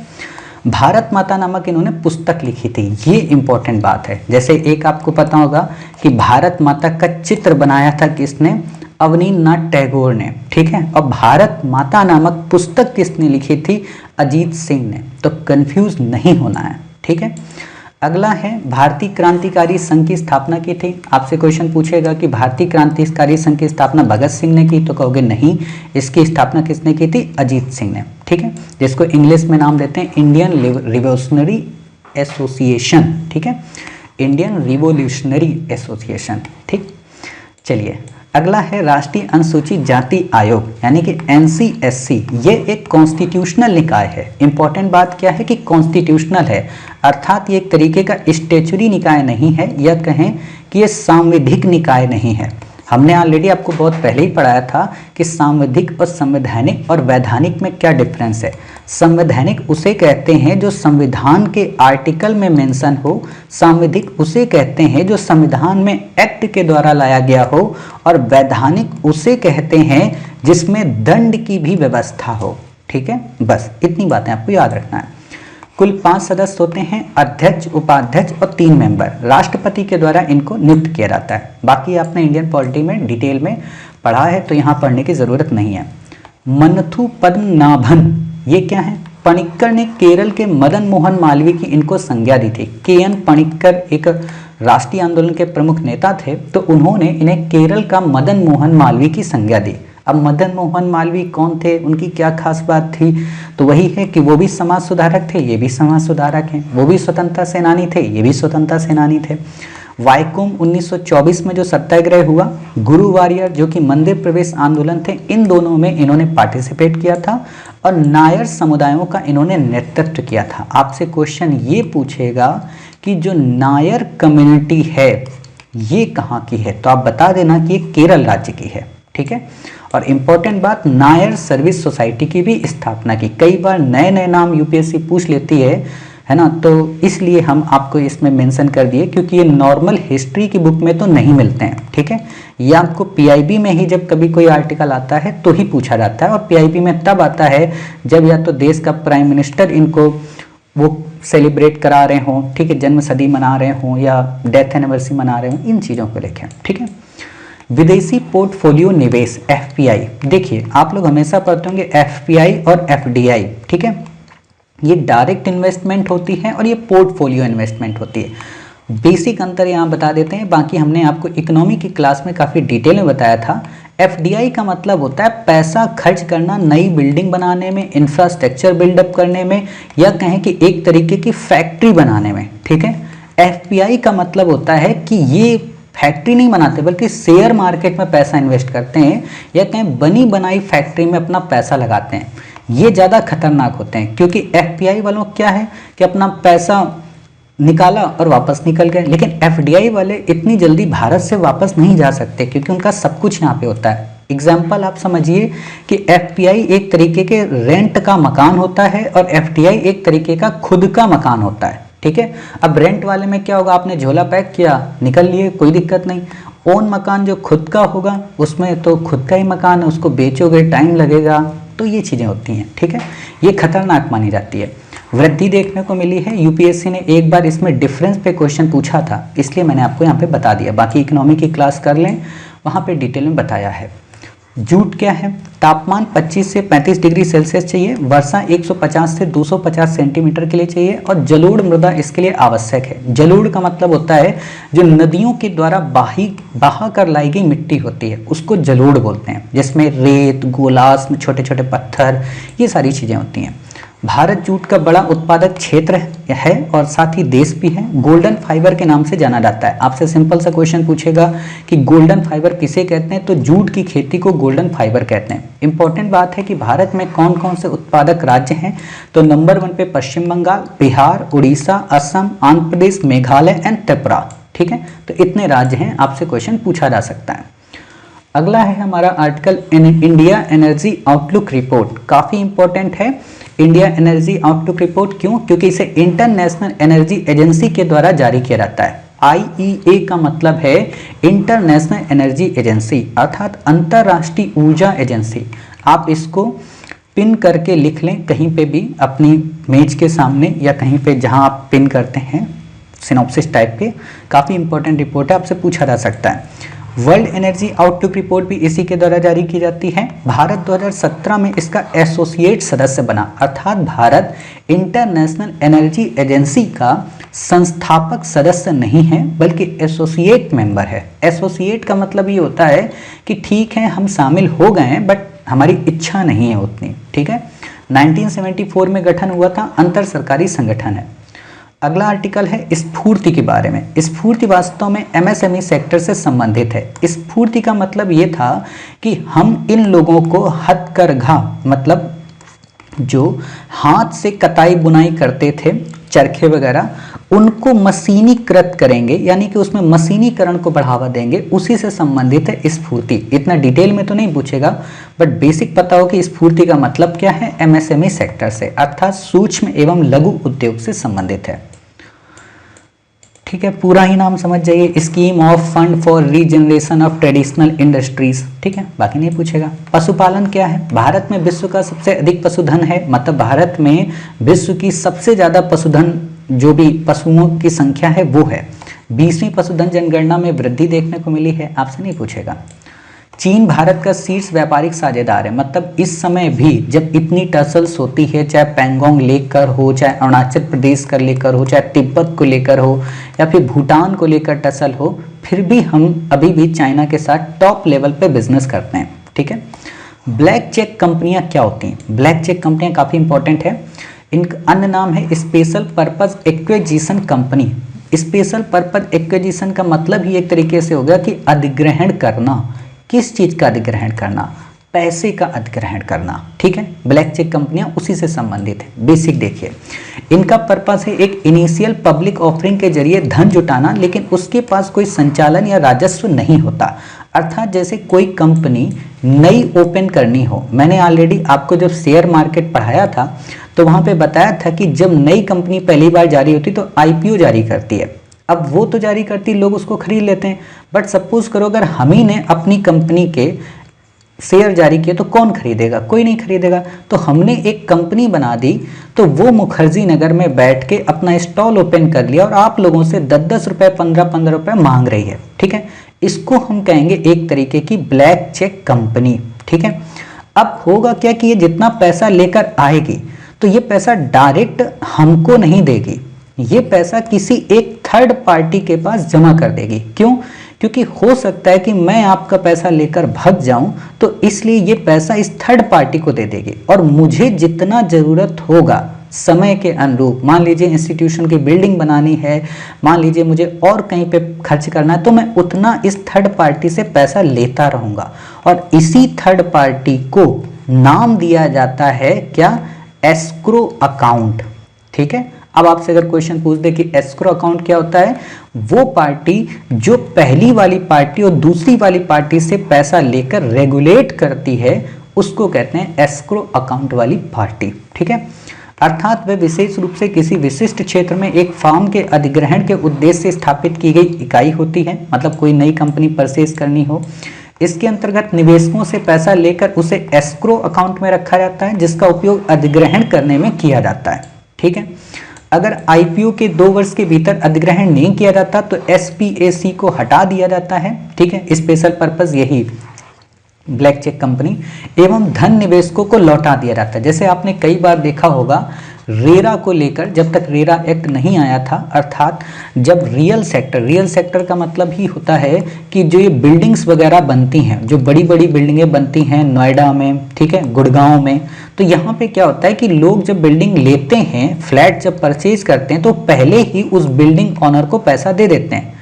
भारत माता नामक इन्होंने पुस्तक लिखी थी, ये इंपॉर्टेंट बात है। जैसे एक आपको पता होगा कि भारत माता का चित्र बनाया था किसने, अवनींद्रनाथ टैगोर ने, ठीक है। और भारत माता नामक पुस्तक किसने लिखी थी, अजीत सिंह ने। तो कंफ्यूज नहीं होना है, ठीक है। अगला है भारतीय क्रांतिकारी संघ की स्थापना की थी। आपसे क्वेश्चन पूछेगा कि भारतीय क्रांतिकारी संघ की स्थापना भगत सिंह ने की, तो कहोगे नहीं, इसकी स्थापना किसने की थी, अजीत सिंह ने, ठीक है, जिसको इंग्लिश में नाम देते हैं इंडियन रिवोल्यूशनरी एसोसिएशन, ठीक है। Indian revolutionary association. ठीक, चलिए अगला है राष्ट्रीय अनुसूचित जाति आयोग यानी कि NCSC। ये एक कॉन्स्टिट्यूशनल निकाय है। इंपॉर्टेंट बात क्या है कि कॉन्स्टिट्यूशनल है, अर्थात ये एक तरीके का स्टैच्यूटरी निकाय नहीं है, या कहें कि ये सांविधिक निकाय नहीं है। हमने ऑलरेडी आपको बहुत पहले ही पढ़ाया था कि सांविधिक और संवैधानिक और वैधानिक में क्या डिफरेंस है। संवैधानिक उसे कहते हैं जो संविधान के आर्टिकल में मेंशन हो, सांविधिक उसे कहते हैं जो संविधान में एक्ट के द्वारा लाया गया हो, और वैधानिक उसे कहते हैं जिसमें दंड की भी व्यवस्था हो। ठीक है, बस इतनी बातें आपको याद रखना है। कुल 5 सदस्य होते हैं, अध्यक्ष, उपाध्यक्ष और 3 मेंबर। राष्ट्रपति के द्वारा इनको नियुक्त किया जाता है। बाकी आपने इंडियन पॉलिटी में डिटेल में पढ़ा है तो यहाँ पढ़ने की ज़रूरत नहीं है। मनथु पद्मनाभन, ये क्या है? पणिक्कर ने केरल के मदन मोहन मालवीय की इनको संज्ञा दी थी। KN पणिक्कर एक राष्ट्रीय आंदोलन के प्रमुख नेता थे, तो उन्होंने इन्हें केरल का मदन मोहन मालवीय की संज्ञा दी। अब मदन मोहन मालवीय कौन थे, उनकी क्या खास बात थी? तो वही है कि वो भी समाज सुधारक थे, ये भी समाज सुधारक हैं। वो भी स्वतंत्रता सेनानी थे, ये भी स्वतंत्रता सेनानी थे। वाइकोम 1924 में जो सत्याग्रह हुआ, गुरु वारियर जो कि मंदिर प्रवेश आंदोलन थे, इन दोनों में इन्होंने पार्टिसिपेट किया था, और नायर समुदायों का इन्होंने नेतृत्व किया था। आपसे क्वेश्चन ये पूछेगा कि जो नायर कम्युनिटी है ये कहाँ की है, तो आप बता देना कि ये केरल राज्य की है। ठीक है, और इम्पोर्टेंट बात, नायर सर्विस सोसाइटी की भी स्थापना की। कई बार नए नए नाम यूपीएससी पूछ लेती है ना, तो इसलिए हम आपको इसमें मेंशन कर दिए, क्योंकि ये नॉर्मल हिस्ट्री की बुक में तो नहीं मिलते हैं। ठीक है, ये आपको पीआईबी में ही जब कभी कोई आर्टिकल आता है तो ही पूछा जाता है, और पीआईबी में तब आता है जब या तो देश का प्राइम मिनिस्टर इनको वो सेलिब्रेट करा रहे हों, ठीक है, जन्म सदी मना रहे हों या डेथ एनिवर्सरी मना रहे हों, इन चीज़ों को लेकर। ठीक है, विदेशी पोर्टफोलियो निवेश FPI, देखिए आप लोग हमेशा पढ़ते होंगे FPI और FDI। ठीक है, ये डायरेक्ट इन्वेस्टमेंट होती है और ये पोर्टफोलियो इन्वेस्टमेंट होती है। बेसिक अंतर यहाँ बता देते हैं, बाकी हमने आपको इकोनॉमी की क्लास में काफ़ी डिटेल में बताया था। FDI का मतलब होता है पैसा खर्च करना नई बिल्डिंग बनाने में, इंफ्रास्ट्रक्चर बिल्डअप करने में, या कहें कि एक तरीके की फैक्ट्री बनाने में। ठीक है, FPI का मतलब होता है कि ये फैक्ट्री नहीं बनाते बल्कि शेयर मार्केट में पैसा इन्वेस्ट करते हैं, या कहीं बनी बनाई फैक्ट्री में अपना पैसा लगाते हैं। ये ज़्यादा खतरनाक होते हैं, क्योंकि FPI वालों क्या है कि अपना पैसा निकाला और वापस निकल गए, लेकिन FDI वाले इतनी जल्दी भारत से वापस नहीं जा सकते, क्योंकि उनका सब कुछ यहाँ पे होता है। एग्जाम्पल आप समझिए कि FPI एक तरीके के रेंट का मकान होता है और FDI एक तरीके का खुद का मकान होता है। ठीक है, अब रेंट वाले में क्या होगा, आपने झोला पैक किया निकल लिए, कोई दिक्कत नहीं। ओन मकान जो खुद का होगा उसमें तो खुद का ही मकान है, उसको बेचोगे टाइम लगेगा, तो ये चीज़ें होती हैं। ठीक है, ये खतरनाक मानी जाती है। वृद्धि देखने को मिली है, यूपीएससी ने एक बार इसमें डिफरेंस पे क्वेश्चन पूछा था, इसलिए मैंने आपको यहाँ पे बता दिया। बाकी इकोनॉमी की क्लास कर लें, वहाँ पे डिटेल में बताया है। जूट क्या है? तापमान 25 से 35 डिग्री सेल्सियस चाहिए, वर्षा 150 से 250 सेंटीमीटर के लिए चाहिए, और जलोढ़ मृदा इसके लिए आवश्यक है। जलोढ़ का मतलब होता है जो नदियों के द्वारा बहा कर लाई गई मिट्टी होती है, उसको जलोढ़ बोलते हैं, जिसमें रेत, गोलास में छोटे छोटे पत्थर, ये सारी चीज़ें होती हैं। भारत जूट का बड़ा उत्पादक क्षेत्र है और साथ ही देश भी है। गोल्डन फाइबर के नाम से जाना जाता है। आपसे सिंपल सा क्वेश्चन पूछेगा कि गोल्डन फाइबर किसे कहते हैं, तो जूट की खेती को गोल्डन फाइबर कहते हैं। इंपॉर्टेंट बात है कि भारत में कौन कौन से उत्पादक राज्य हैं, तो नंबर 1 पे पश्चिम बंगाल, बिहार, उड़ीसा, असम, आंध्र प्रदेश, मेघालय एंड त्रिपुरा। ठीक है, तो इतने राज्य हैं, आपसे क्वेश्चन पूछा जा सकता है। अगला है हमारा article India energy outlook report, काफ़ी इंपॉर्टेंट है। इंडिया एनर्जी आउटलुक रिपोर्ट क्यों? क्योंकि इसे इंटरनेशनल एनर्जी एजेंसी के द्वारा जारी किया जाता है। IEA का मतलब है इंटरनेशनल एनर्जी एजेंसी, अर्थात अंतरराष्ट्रीय ऊर्जा एजेंसी। आप इसको पिन करके लिख लें कहीं पे भी अपनी मेज के सामने, या कहीं पे जहां आप पिन करते हैं सिनॉप्सिस टाइप के। काफ़ी इंपॉर्टेंट रिपोर्ट है, आपसे पूछा जा सकता है। वर्ल्ड एनर्जी आउटलुक रिपोर्ट भी इसी के द्वारा जारी की जाती है। भारत 2017 में इसका एसोसिएट सदस्य बना, अर्थात भारत इंटरनेशनल एनर्जी एजेंसी का संस्थापक सदस्य नहीं है बल्कि एसोसिएट मेंबर है। एसोसिएट का मतलब ये होता है कि ठीक है हम शामिल हो गए हैं बट हमारी इच्छा नहीं है उतनी। ठीक है, 1974 में गठन हुआ था, अंतर सरकारी संगठन है। अगला आर्टिकल है स्फूर्ति के बारे में। स्फूर्ति वास्तव में एमएसएमई सेक्टर से संबंधित है। स्फूर्ति का मतलब ये था कि हम इन लोगों को हथकरघा मतलब जो हाथ से कताई बुनाई करते थे चरखे वगैरह, उनको मशीनीकृत करेंगे, यानी कि उसमें मशीनीकरण को बढ़ावा देंगे, उसी से संबंधित है स्फूर्ति। इतना डिटेल में तो नहीं पूछेगा, बट बेसिक पता हो कि स्फूर्ति का मतलब क्या है, एमएसएमई सेक्टर से अर्थात सूक्ष्म एवं लघु उद्योग से संबंधित है। ठीक है, पूरा ही नाम समझ जाइए, scheme of fund for regeneration of traditional industries. ठीक है, बाकी नहीं पूछेगा। पशुपालन क्या है, भारत में विश्व का सबसे अधिक पशुधन है, मतलब भारत में विश्व की सबसे ज्यादा पशुधन जो भी पशुओं की संख्या है वो है। 20वीं पशुधन जनगणना में वृद्धि देखने को मिली है, आपसे नहीं पूछेगा। चीन भारत का शीर्ष व्यापारिक साझेदार है, मतलब इस समय भी जब इतनी टसल्स होती है, चाहे पैंगोंग लेकर हो, चाहे अरुणाचल प्रदेश का लेकर हो, चाहे तिब्बत को लेकर हो, या फिर भूटान को लेकर टसल हो, फिर भी हम अभी भी चाइना के साथ टॉप लेवल पे बिजनेस करते हैं। ठीक है, ब्लैक चेक कंपनियां क्या होती हैं? ब्लैक चेक कंपनियां काफ़ी इंपॉर्टेंट है। इनका अन्य नाम है special purpose acquisition company. Special purpose acquisition का मतलब ही एक तरीके से हो गया कि अधिग्रहण करना। किस चीज का अधिग्रहण करना? पैसे का अधिग्रहण करना। ठीक है, ब्लैक चेक कंपनियां उसी से संबंधित है। बेसिक देखिए, इनका पर्पस है एक इनिशियल पब्लिक ऑफरिंग के जरिए धन जुटाना, लेकिन उसके पास कोई संचालन या राजस्व नहीं होता। अर्थात जैसे कोई कंपनी नई ओपन करनी हो, मैंने ऑलरेडी आपको जब शेयर मार्केट पढ़ाया था तो वहां पे बताया था कि जब नई कंपनी पहली बार जारी होती तो आईपीओ जारी करती है। अब वो तो जारी करती, लोग उसको खरीद लेते हैं, बट सपोज करो अगर हम ही ने अपनी कंपनी के शेयर जारी किए तो कौन खरीदेगा? कोई नहीं खरीदेगा। तो हमने एक कंपनी बना दी, तो वो मुखर्जी नगर में बैठ के अपना स्टॉल ओपन कर लिया और आप लोगों से 10-10 रुपए 15-15 रुपए मांग रही है। ठीक है, इसको हम कहेंगे एक तरीके की ब्लैक चेक कंपनी। ठीक है, अब होगा क्या कि ये जितना पैसा लेकर आएगी तो ये पैसा डायरेक्ट हमको नहीं देगी, ये पैसा किसी एक थर्ड पार्टी के पास जमा कर देगी। क्यों? क्योंकि हो सकता है कि मैं आपका पैसा लेकर भाग जाऊं, तो इसलिए ये पैसा इस थर्ड पार्टी को दे देगी और मुझे जितना जरूरत होगा समय के अनुरूप, मान लीजिए इंस्टीट्यूशन की बिल्डिंग बनानी है, मान लीजिए मुझे और कहीं पे खर्च करना है, तो मैं उतना इस थर्ड पार्टी से पैसा लेता रहूंगा और इसी थर्ड पार्टी को नाम दिया जाता है क्या? Escrow account. ठीक है, अब आपसे अगर क्वेश्चन पूछ दे कि एस्क्रो अकाउंट क्या होता है, वो पार्टी जो पहली वाली पार्टी और दूसरी वाली पार्टी से पैसा लेकर रेगुलेट करती है, उसको कहते हैं एस्क्रो अकाउंट वाली पार्टी। ठीक है, अर्थात वह विशेष रूप से किसी विशिष्ट क्षेत्र में एक फर्म के अधिग्रहण के उद्देश्य से स्थापित की गई इकाई होती है, मतलब कोई नई कंपनी परचेज करनी हो। इसके अंतर्गत निवेशकों से पैसा लेकर उसे एस्क्रो अकाउंट में रखा जाता है, जिसका उपयोग अधिग्रहण करने में किया जाता है। ठीक है, अगर आईपीओ के 2 वर्ष के भीतर अधिग्रहण नहीं किया जाता तो एसपीएसी को हटा दिया जाता है। ठीक है, स्पेशल पर्पस यही ब्लैक चेक कंपनी एवं धन निवेशकों को लौटा दिया जाता है। जैसे आपने कई बार देखा होगा रेरा को लेकर, जब तक रेरा एक्ट नहीं आया था, अर्थात जब रियल सेक्टर का मतलब ही होता है कि जो ये बिल्डिंग्स वगैरह बनती हैं, जो बड़ी बड़ी बिल्डिंगें बनती हैं नोएडा में, ठीक है, गुड़गांव में, तो यहाँ पे क्या होता है कि लोग जब बिल्डिंग लेते हैं, फ्लैट जब परचेज करते हैं, तो पहले ही उस बिल्डिंग ऑनर को पैसा दे देते हैं,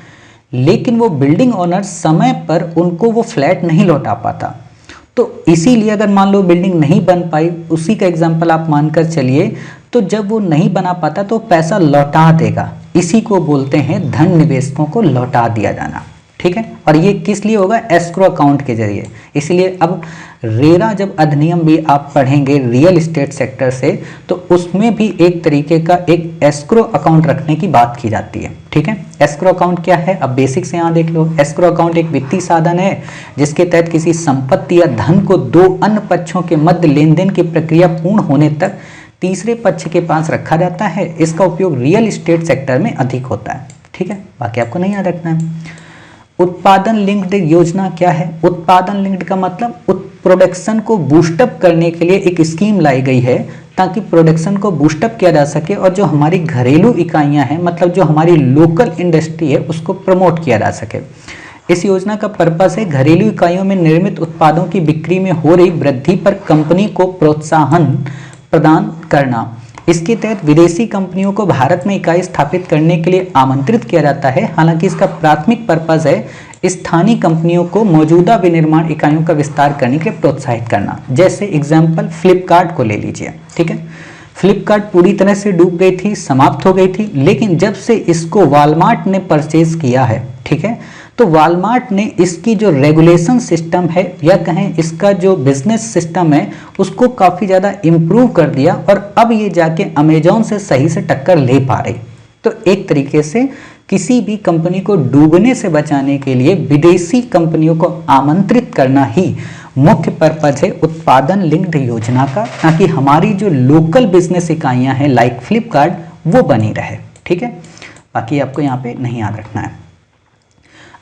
लेकिन वो बिल्डिंग ऑनर समय पर उनको वो फ्लैट नहीं लौटा पाता। तो इसीलिए अगर मान लो बिल्डिंग नहीं बन पाई, उसी का एग्जांपल आप मानकर चलिए, तो जब वो नहीं बना पाता तो पैसा लौटा देगा। इसी को बोलते हैं धन निवेशकों को लौटा दिया जाना। ठीक है, और ये किस लिए होगा? एस्क्रो अकाउंट के जरिए। इसलिए अब रेरा जब अधिनियम भी आप पढ़ेंगे रियल एस्टेट सेक्टर से, तो उसमें भी एक तरीके का एक एस्क्रो अकाउंट रखने की बात की जाती है। ठीक है, एस्क्रो अकाउंट क्या है? अब बेसिक से यहाँ देख लो। एस्क्रो अकाउंट एक वित्तीय साधन है जिसके तहत किसी संपत्ति या धन को 2 अन्य पक्षों के मध्य लेन देन की प्रक्रिया पूर्ण होने तक तीसरे पक्ष के पास रखा जाता है। इसका उपयोग रियल एस्टेट सेक्टर में अधिक होता है। ठीक है, बाकी आपको नहीं याद रखना है। उत्पादन लिंक्ड योजना क्या है? उत्पादन लिंक्ड का मतलब प्रोडक्शन को बूस्टअप करने के लिए एक स्कीम लाई गई है ताकि प्रोडक्शन को बूस्टअप किया जा सके और जो हमारी घरेलू इकाइयां हैं, मतलब जो हमारी लोकल इंडस्ट्री है, उसको प्रमोट किया जा सके। इस योजना का पर्पस है घरेलू इकाइयों में निर्मित उत्पादों की बिक्री में हो रही वृद्धि पर कंपनी को प्रोत्साहन प्रदान करना। इसके तहत विदेशी कंपनियों को भारत में इकाई स्थापित करने के लिए आमंत्रित किया जाता है। हालांकि इसका प्राथमिक पर्पज है स्थानीय कंपनियों को मौजूदा विनिर्माण इकाइयों का विस्तार करने के लिए प्रोत्साहित करना। जैसे एग्जाम्पल फ्लिपकार्ट को ले लीजिए, ठीक है। फ्लिपकार्ट पूरी तरह से डूब गई थी, समाप्त हो गई थी, लेकिन जब से इसको वॉलमार्ट ने परचेज किया है, ठीक है, तो वॉलमार्ट ने इसकी जो रेगुलेशन सिस्टम है या कहें इसका जो बिजनेस सिस्टम है उसको काफ़ी ज़्यादा इम्प्रूव कर दिया और अब ये जाके अमेजोन से सही से टक्कर ले पा रही। तो एक तरीके से किसी भी कंपनी को डूबने से बचाने के लिए विदेशी कंपनियों को आमंत्रित करना ही मुख्य पर्पज है उत्पादन लिंक्ड योजना का, ताकि हमारी जो लोकल बिजनेस इकाइयाँ हैं लाइक फ्लिपकार्ट वो बनी रहे, ठीक है। बाकी आपको यहाँ पे नहीं याद रखना है।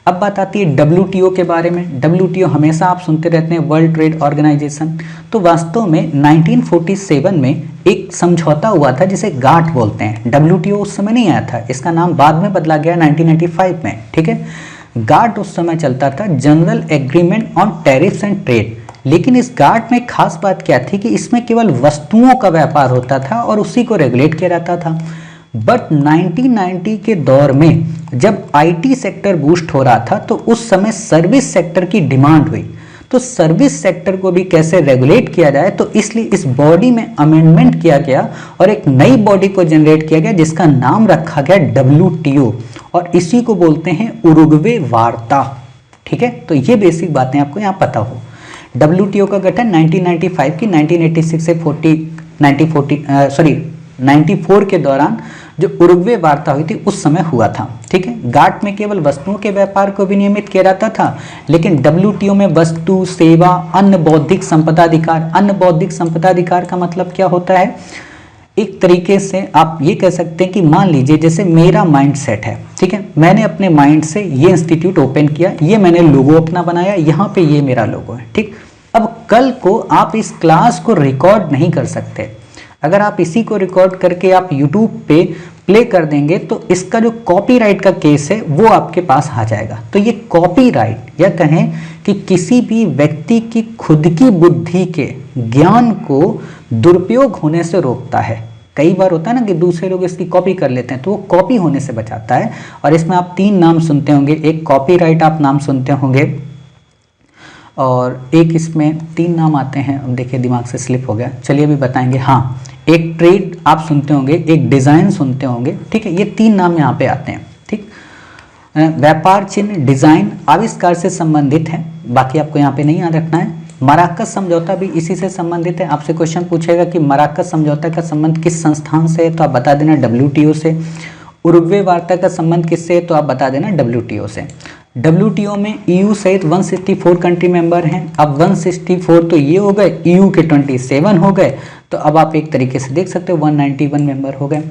अब बात आती है WTO के बारे में। WTO हमेशा आप सुनते रहते हैं, वर्ल्ड ट्रेड ऑर्गेनाइजेशन। तो वास्तव में 1947 में एक समझौता हुआ था जिसे गाट बोलते हैं। WTO उस समय नहीं आया था, इसका नाम बाद में बदला गया 1995 में, ठीक है। गाट उस समय चलता था, general agreement on tariffs and trade. लेकिन इस गाट में खास बात क्या थी कि इसमें केवल वस्तुओं का व्यापार होता था और उसी को रेगुलेट किया जाता था। बट 1990 के दौर में जब IT सेक्टर बूस्ट हो रहा था तो उस समय सर्विस सेक्टर की डिमांड हुई। तो सर्विस सेक्टर को भी कैसे रेगुलेट किया जाए, तो इसलिए इस बॉडी में अमेंडमेंट किया गया और एक नई बॉडी को जनरेट किया गया जिसका नाम रखा गया WTO, और इसी को बोलते हैं उरुग्वे वार्ता, ठीक है। तो ये बेसिक बातें आपको यहाँ पता हो। WTO का गठन 1995 की 1986 से 94 के दौरान जो उरुग्वे वार्ता हुई थी उस समय हुआ था, ठीक है। गाट में केवल वस्तुओं के व्यापार को विनियमित किया जाता था, लेकिन WTO में वस्तु, सेवा, अन्य बौद्धिक संपदा अधिकार। अन्य बौद्धिक संपदा अधिकार का मतलब क्या होता है? एक तरीके से आप ये कह सकते हैं कि मान लीजिए जैसे मेरा माइंड सेट है, ठीक है, मैंने अपने माइंड से ये इंस्टीट्यूट ओपन किया, ये मैंने लोगो अपना बनाया, यहाँ पे ये मेरा लोगो है, ठीक। अब कल को आप इस क्लास को रिकॉर्ड नहीं कर सकते। अगर आप इसी को रिकॉर्ड करके आप YouTube पे प्ले कर देंगे तो इसका जो कॉपीराइट का केस है वो आपके पास आ जाएगा। तो ये कॉपीराइट या कहें कि किसी भी व्यक्ति की खुद की बुद्धि के ज्ञान को दुरुपयोग होने से रोकता है। कई बार होता है ना कि दूसरे लोग इसकी कॉपी कर लेते हैं, तो वो कॉपी होने से बचाता है। और इसमें आप 3 नाम सुनते होंगे, एक कॉपीराइट आप नाम सुनते होंगे और एक इसमें 3 नाम आते हैं, अब देखिए दिमाग से स्लिप हो गया, चलिए अभी बताएंगे। हाँ, एक ट्रेड आप सुनते होंगे, एक डिज़ाइन सुनते होंगे, ठीक है। ये 3 नाम यहाँ पे आते हैं, ठीक। व्यापार चिन्ह, डिज़ाइन आविष्कार से संबंधित है, बाकी आपको यहाँ पे नहीं याद रखना है। मराकस समझौता भी इसी से संबंधित है। आपसे क्वेश्चन पूछेगा कि मराकस समझौता का संबंध किस संस्थान से है, तो आप बता देना WTO से। उरुग्वे वार्ता का संबंध किससे है, तो आप बता देना WTO से। WTO में EU सहित 164 कंट्री मेंबर हैं। अब 164 तो ये हो गए, EU के 27 हो गए, तो अब आप एक तरीके से देख सकते हो 191 मेंबर हो गए।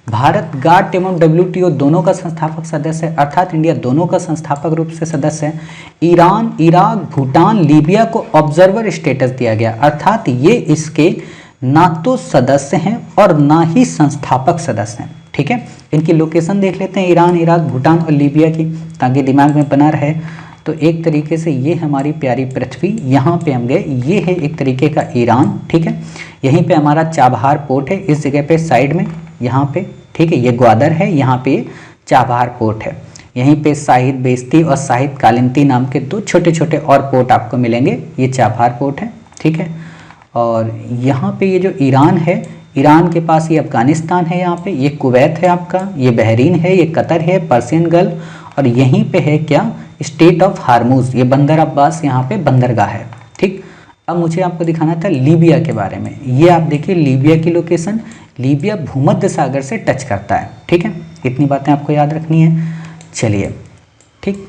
भारत गाट एवं WTO दोनों का संस्थापक सदस्य है, अर्थात इंडिया दोनों का संस्थापक रूप से सदस्य है। ईरान, इराक, भूटान, लीबिया को ऑब्जर्वर स्टेटस दिया गया, अर्थात ये इसके ना तो सदस्य हैं और ना ही संस्थापक सदस्य हैं, ठीक है। इनकी लोकेशन देख लेते हैं, ईरान, इराक, भूटान और लीबिया की, ताकि दिमाग में बना रहे। तो एक तरीके से ये हमारी प्यारी पृथ्वी, यहाँ पे हम गए, ये है एक तरीके का ईरान, ठीक है। यहीं पे हमारा चाबहार पोर्ट है, इस जगह पे साइड में यहाँ पे, ठीक है, ये ग्वादर है, यहाँ पे चाबहार पोर्ट है। यहीं पे शाहिद बेस्ती और शाहिद कालिंती नाम के 2 छोटे छोटे और पोर्ट आपको मिलेंगे। ये चाबहार पोर्ट है, ठीक है। और यहाँ पे ये जो ईरान है, ईरान के पास ये अफगानिस्तान है, यहाँ पे ये कुवैत है आपका, ये बहरीन है, ये कतर है, पर्शियन गल्फ, और यहीं पे है क्या, स्टेट ऑफ हार्मूज, ये बंदर अब्बास यहाँ पे बंदरगाह है, ठीक। अब मुझे आपको दिखाना था लीबिया के बारे में। ये आप देखिए लीबिया की लोकेशन, लीबिया भूमध्य सागर से टच करता है, ठीक है। इतनी बातें आपको याद रखनी है। चलिए, ठीक।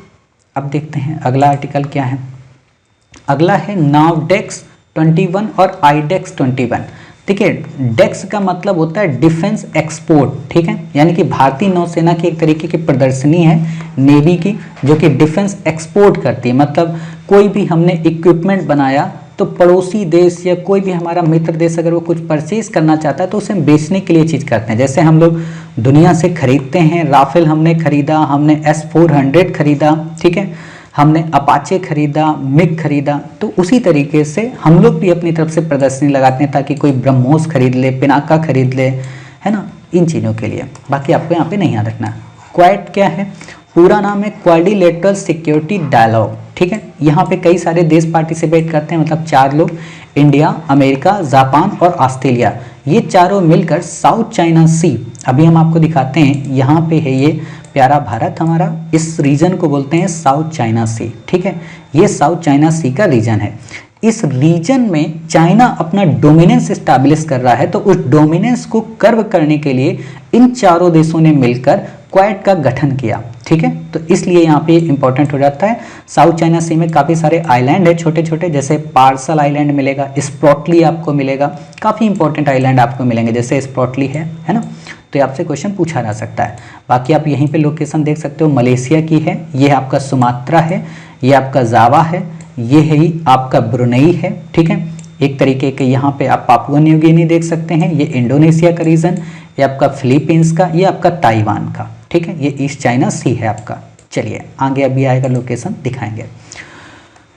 अब देखते हैं अगला आर्टिकल क्या है। अगला है नावडेक्स 21 और आईडेक्स 21। ठीक है, डेक्स का मतलब होता है डिफेंस एक्सपोर्ट, ठीक है, यानी कि भारतीय नौसेना की एक तरीके की प्रदर्शनी है नेवी की, जो कि डिफेंस एक्सपोर्ट करती है। मतलब कोई भी हमने इक्विपमेंट बनाया तो पड़ोसी देश या कोई भी हमारा मित्र देश अगर वो कुछ परचेज करना चाहता है तो उसे हम बेचने के लिए चीज़ करते हैं। जैसे हम लोग दुनिया से खरीदते हैं, राफेल हमने खरीदा, हमने S-400 खरीदा, ठीक है, हमने अपाचे खरीदा, मिग खरीदा, तो उसी तरीके से हम लोग भी अपनी तरफ से प्रदर्शनी लगाते हैं ताकि कोई ब्रह्मोस खरीद ले, पिनाका खरीद ले, है ना, इन चीज़ों के लिए। बाकी आपको यहाँ पे नहीं याद रखना। क्वाड क्या है, पूरा नाम है क्वाड्रिलेटरल सिक्योरिटी डायलॉग, ठीक है। यहाँ पे कई सारे देश पार्टिसिपेट करते हैं, मतलब 4 लोग, इंडिया, अमेरिका, जापान और ऑस्ट्रेलिया, ये चारों मिलकर साउथ चाइना सी, अभी हम आपको दिखाते हैं, यहाँ पे है ये प्यारा भारत हमारा, इस रीजन को बोलते हैं साउथ चाइना सी, ठीक है। ये साउथ चाइना सी का रीजन है। इस रीजन में चाइना अपना डोमिनेंस स्टैब्लिश कर रहा है, तो उस डोमिनेंस को कर्व करने के लिए इन चारों देशों ने मिलकर क्वाड का गठन किया, ठीक है। तो इसलिए यहाँ पे इंपॉर्टेंट हो जाता है। साउथ चाइना सी में काफ़ी सारे आइलैंड है छोटे छोटे, जैसे पार्सल आइलैंड मिलेगा, स्प्रॉटली आपको मिलेगा, काफ़ी इंपॉर्टेंट आइलैंड आपको मिलेंगे, जैसे स्प्रॉटली है ना। तो ये आपसे क्वेश्चन पूछा जा सकता है। बाकी आप यहीं पे लोकेशन देख सकते हो, मलेशिया की है, ये आपका सुमात्रा है, ये आपका जावा है, ये है ही आपका ब्रुनेई है, ठीक है। एक तरीके के यहाँ पे आप पापुआ न्यू गिनी देख सकते हैं, ये इंडोनेशिया का रीजन, ये आपका फिलीपींस का, ये आपका ताइवान का, ठीक है। ये ईस्ट चाइना सी है आपका। चलिए आगे अभी आएगा लोकेशन दिखाएंगे।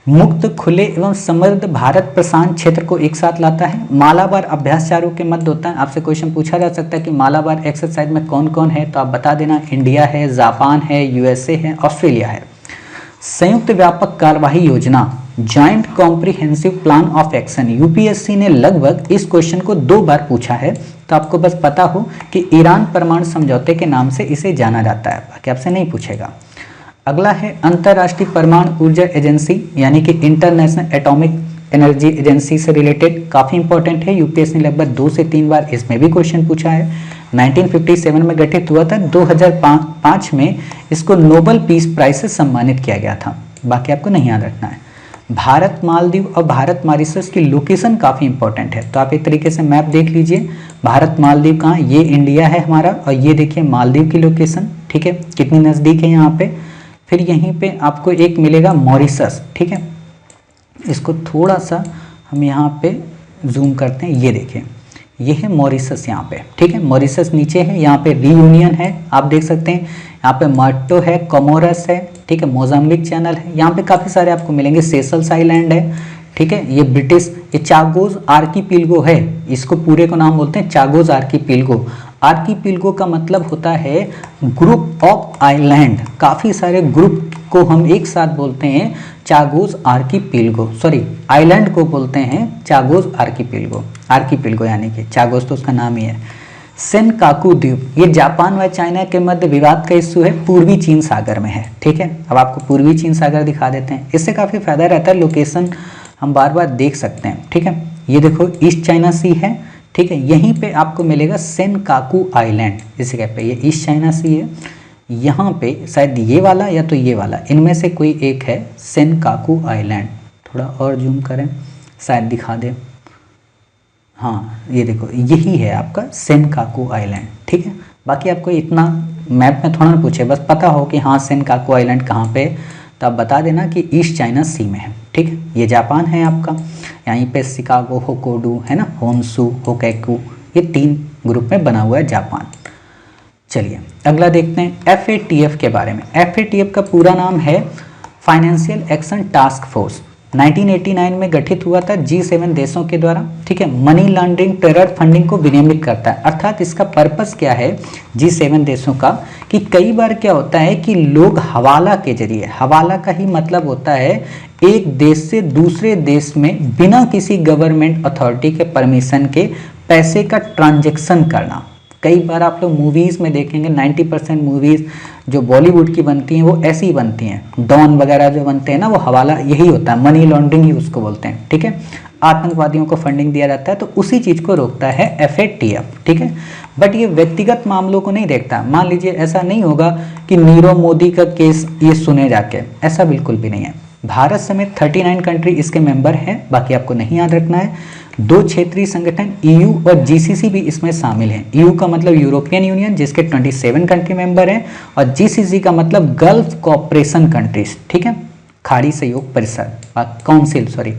मुक्त, खुले एवं समृद्ध भारत प्रशांत क्षेत्र को एक साथ लाता है। मालाबार अभ्यास चारों के मध्य होता है। आपसे क्वेश्चन पूछा जा सकता है कि मालाबार एक्सरसाइज में कौन कौन है, तो आप बता देना, इंडिया है, जापान है, यूएसए है, ऑस्ट्रेलिया है। संयुक्त व्यापक कार्यवाही योजना, joint comprehensive plan of action, UPSC ने लगभग इस क्वेश्चन को 2 बार पूछा है, तो आपको बस पता हो कि ईरान परमाणु समझौते के नाम से इसे जाना जाता है, बाकी आपसे नहीं पूछेगा। अगला है अंतर्राष्ट्रीय परमाणु ऊर्जा एजेंसी, यानी कि इंटरनेशनल एटॉमिक एनर्जी एजेंसी से रिलेटेड, काफ़ी इंपॉर्टेंट है, यूपीएससी ने लगभग 2 से 3 बार इसमें भी क्वेश्चन पूछा है। 1957 में गठित हुआ था, 2005 में इसको नोबेल पीस प्राइज से सम्मानित किया गया था। बाकी आपको नहीं याद रखना है। भारत मालदीव और भारत मॉरिशस की लोकेशन काफ़ी इंपॉर्टेंट है, तो आप एक तरीके से मैप देख लीजिए। भारत मालदीव कहाँ, ये इंडिया है हमारा, और ये देखिए मालदीव की लोकेशन, ठीक है, कितनी नज़दीक है यहाँ पे। फिर यहीं पे आपको एक मिलेगा मॉरिशस, ठीक है। इसको थोड़ा सा हम यहाँ पे जूम करते हैं, ये देखिए, ये है मॉरिशस यहाँ पे, ठीक है। मॉरिशस नीचे है, यहाँ पे रियूनियन है, आप देख सकते हैं, यहाँ पे मार्टो है, कोमोरस है, ठीक है, मोजाम्बिक चैनल है, यहाँ पे काफ़ी सारे आपको मिलेंगे, सेशल्स आइलैंड है, ठीक है। ये ब्रिटिश, ये चागोज आर्कीपिलगो है, इसको पूरे को नाम बोलते हैं चागोज आर्कीपिलगो। आर्कीपिलगो का मतलब होता है ग्रुप ऑफ आइलैंड, काफ़ी सारे ग्रुप को हम एक साथ बोलते हैं चागोज आर्कीपिलगो, सॉरी आइलैंड को बोलते हैं चागोज आर्कीपिलगो। आर्कीपिलगो यानी कि चागोज तो उसका नाम ही है। सेनकाकू द्वीप, ये जापान व चाइना के मध्य विवाद का इश्यू है, पूर्वी चीन सागर में है, ठीक है। अब आपको पूर्वी चीन सागर दिखा देते हैं, इससे काफ़ी फायदा रहता है, लोकेशन हम बार बार देख सकते हैं, ठीक है। ये देखो ईस्ट चाइना सी है, ठीक है, यहीं पे आपको मिलेगा सेनकाकू आइलैंड, इसे कहते हैं, ये ईस्ट चाइना सी है। यहाँ पे शायद ये वाला या तो ये वाला, इनमें से कोई एक है सेनकाकू आइलैंड। थोड़ा और जूम करें, शायद दिखा दे, हाँ ये देखो, यही है आपका सेनकाकू आइलैंड, ठीक है। बाकी आपको इतना मैप में थोड़ा ना पूछे, बस पता हो कि हाँ सेनकाकू आइलैंड कहाँ पे, तो आप बता देना कि ईस्ट चाइना सी में है, ठीक है। ये जापान है आपका, यहीं पे शिकागो, होकोडू है ना, होन्सू, होकैकू, ये 3 ग्रुप में बना हुआ है जापान। चलिए अगला देखते हैं FATF के बारे में। FATF का पूरा नाम है फाइनेंशियल एक्शन टास्क फोर्स, 1989 में गठित हुआ था G7 देशों के द्वारा, ठीक है। मनी लॉन्ड्रिंग, टेरर फंडिंग को विनियमित करता है, अर्थात इसका पर्पस क्या है G7 देशों का, कि कई बार क्या होता है कि लोग हवाला के जरिए, हवाला का ही मतलब होता है एक देश से दूसरे देश में बिना किसी गवर्नमेंट अथॉरिटी के परमिशन के पैसे का ट्रांजैक्शन करना। कई बार आप लोग मूवीज़ में देखेंगे, 90% मूवीज़ जो बॉलीवुड की बनती हैं वो ऐसी ही बनती हैं, डॉन वगैरह जो बनते हैं ना, वो हवाला यही होता है, मनी लॉन्ड्रिंग ही उसको बोलते हैं, ठीक है। आतंकवादियों को फंडिंग दिया जाता है, तो उसी चीज़ को रोकता है FATF, ठीक है। बट ये व्यक्तिगत मामलों को नहीं देखता। मान लीजिए ऐसा नहीं होगा कि नीरव मोदी का केस ये सुने जाके, ऐसा बिल्कुल भी नहीं है। भारत समेत 39 कंट्री इसके मेंबर हैं, बाकी आपको नहीं याद रखना है। 2 क्षेत्रीय संगठन EU और GCC भी इसमें शामिल हैं। EU का मतलब यूरोपियन यूनियन, जिसके 27 कंट्री मेंबर हैं, और GCC का मतलब गल्फ कोऑपरेशन कंट्रीज, ठीक है, खाड़ी सहयोग परिषद, काउंसिल, सॉरी।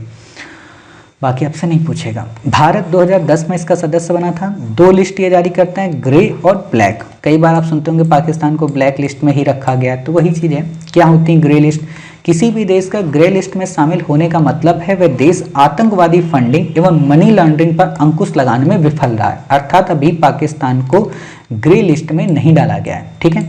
बाकी आपसे नहीं पूछेगा। भारत 2010 में इसका सदस्य बना था। 2 लिस्ट ये जारी करते हैं, ग्रे और ब्लैक। कई बार आप सुनते होंगे पाकिस्तान को ब्लैक लिस्ट में ही रखा गया, तो वही चीज़ है। क्या होती है ग्रे लिस्ट, किसी भी देश का ग्रे लिस्ट में शामिल होने का मतलब है वह देश आतंकवादी फंडिंग एवं मनी लॉन्ड्रिंग पर अंकुश लगाने में विफल रहा है, अर्थात अभी पाकिस्तान को ग्रे लिस्ट में नहीं डाला गया है। ठीक है,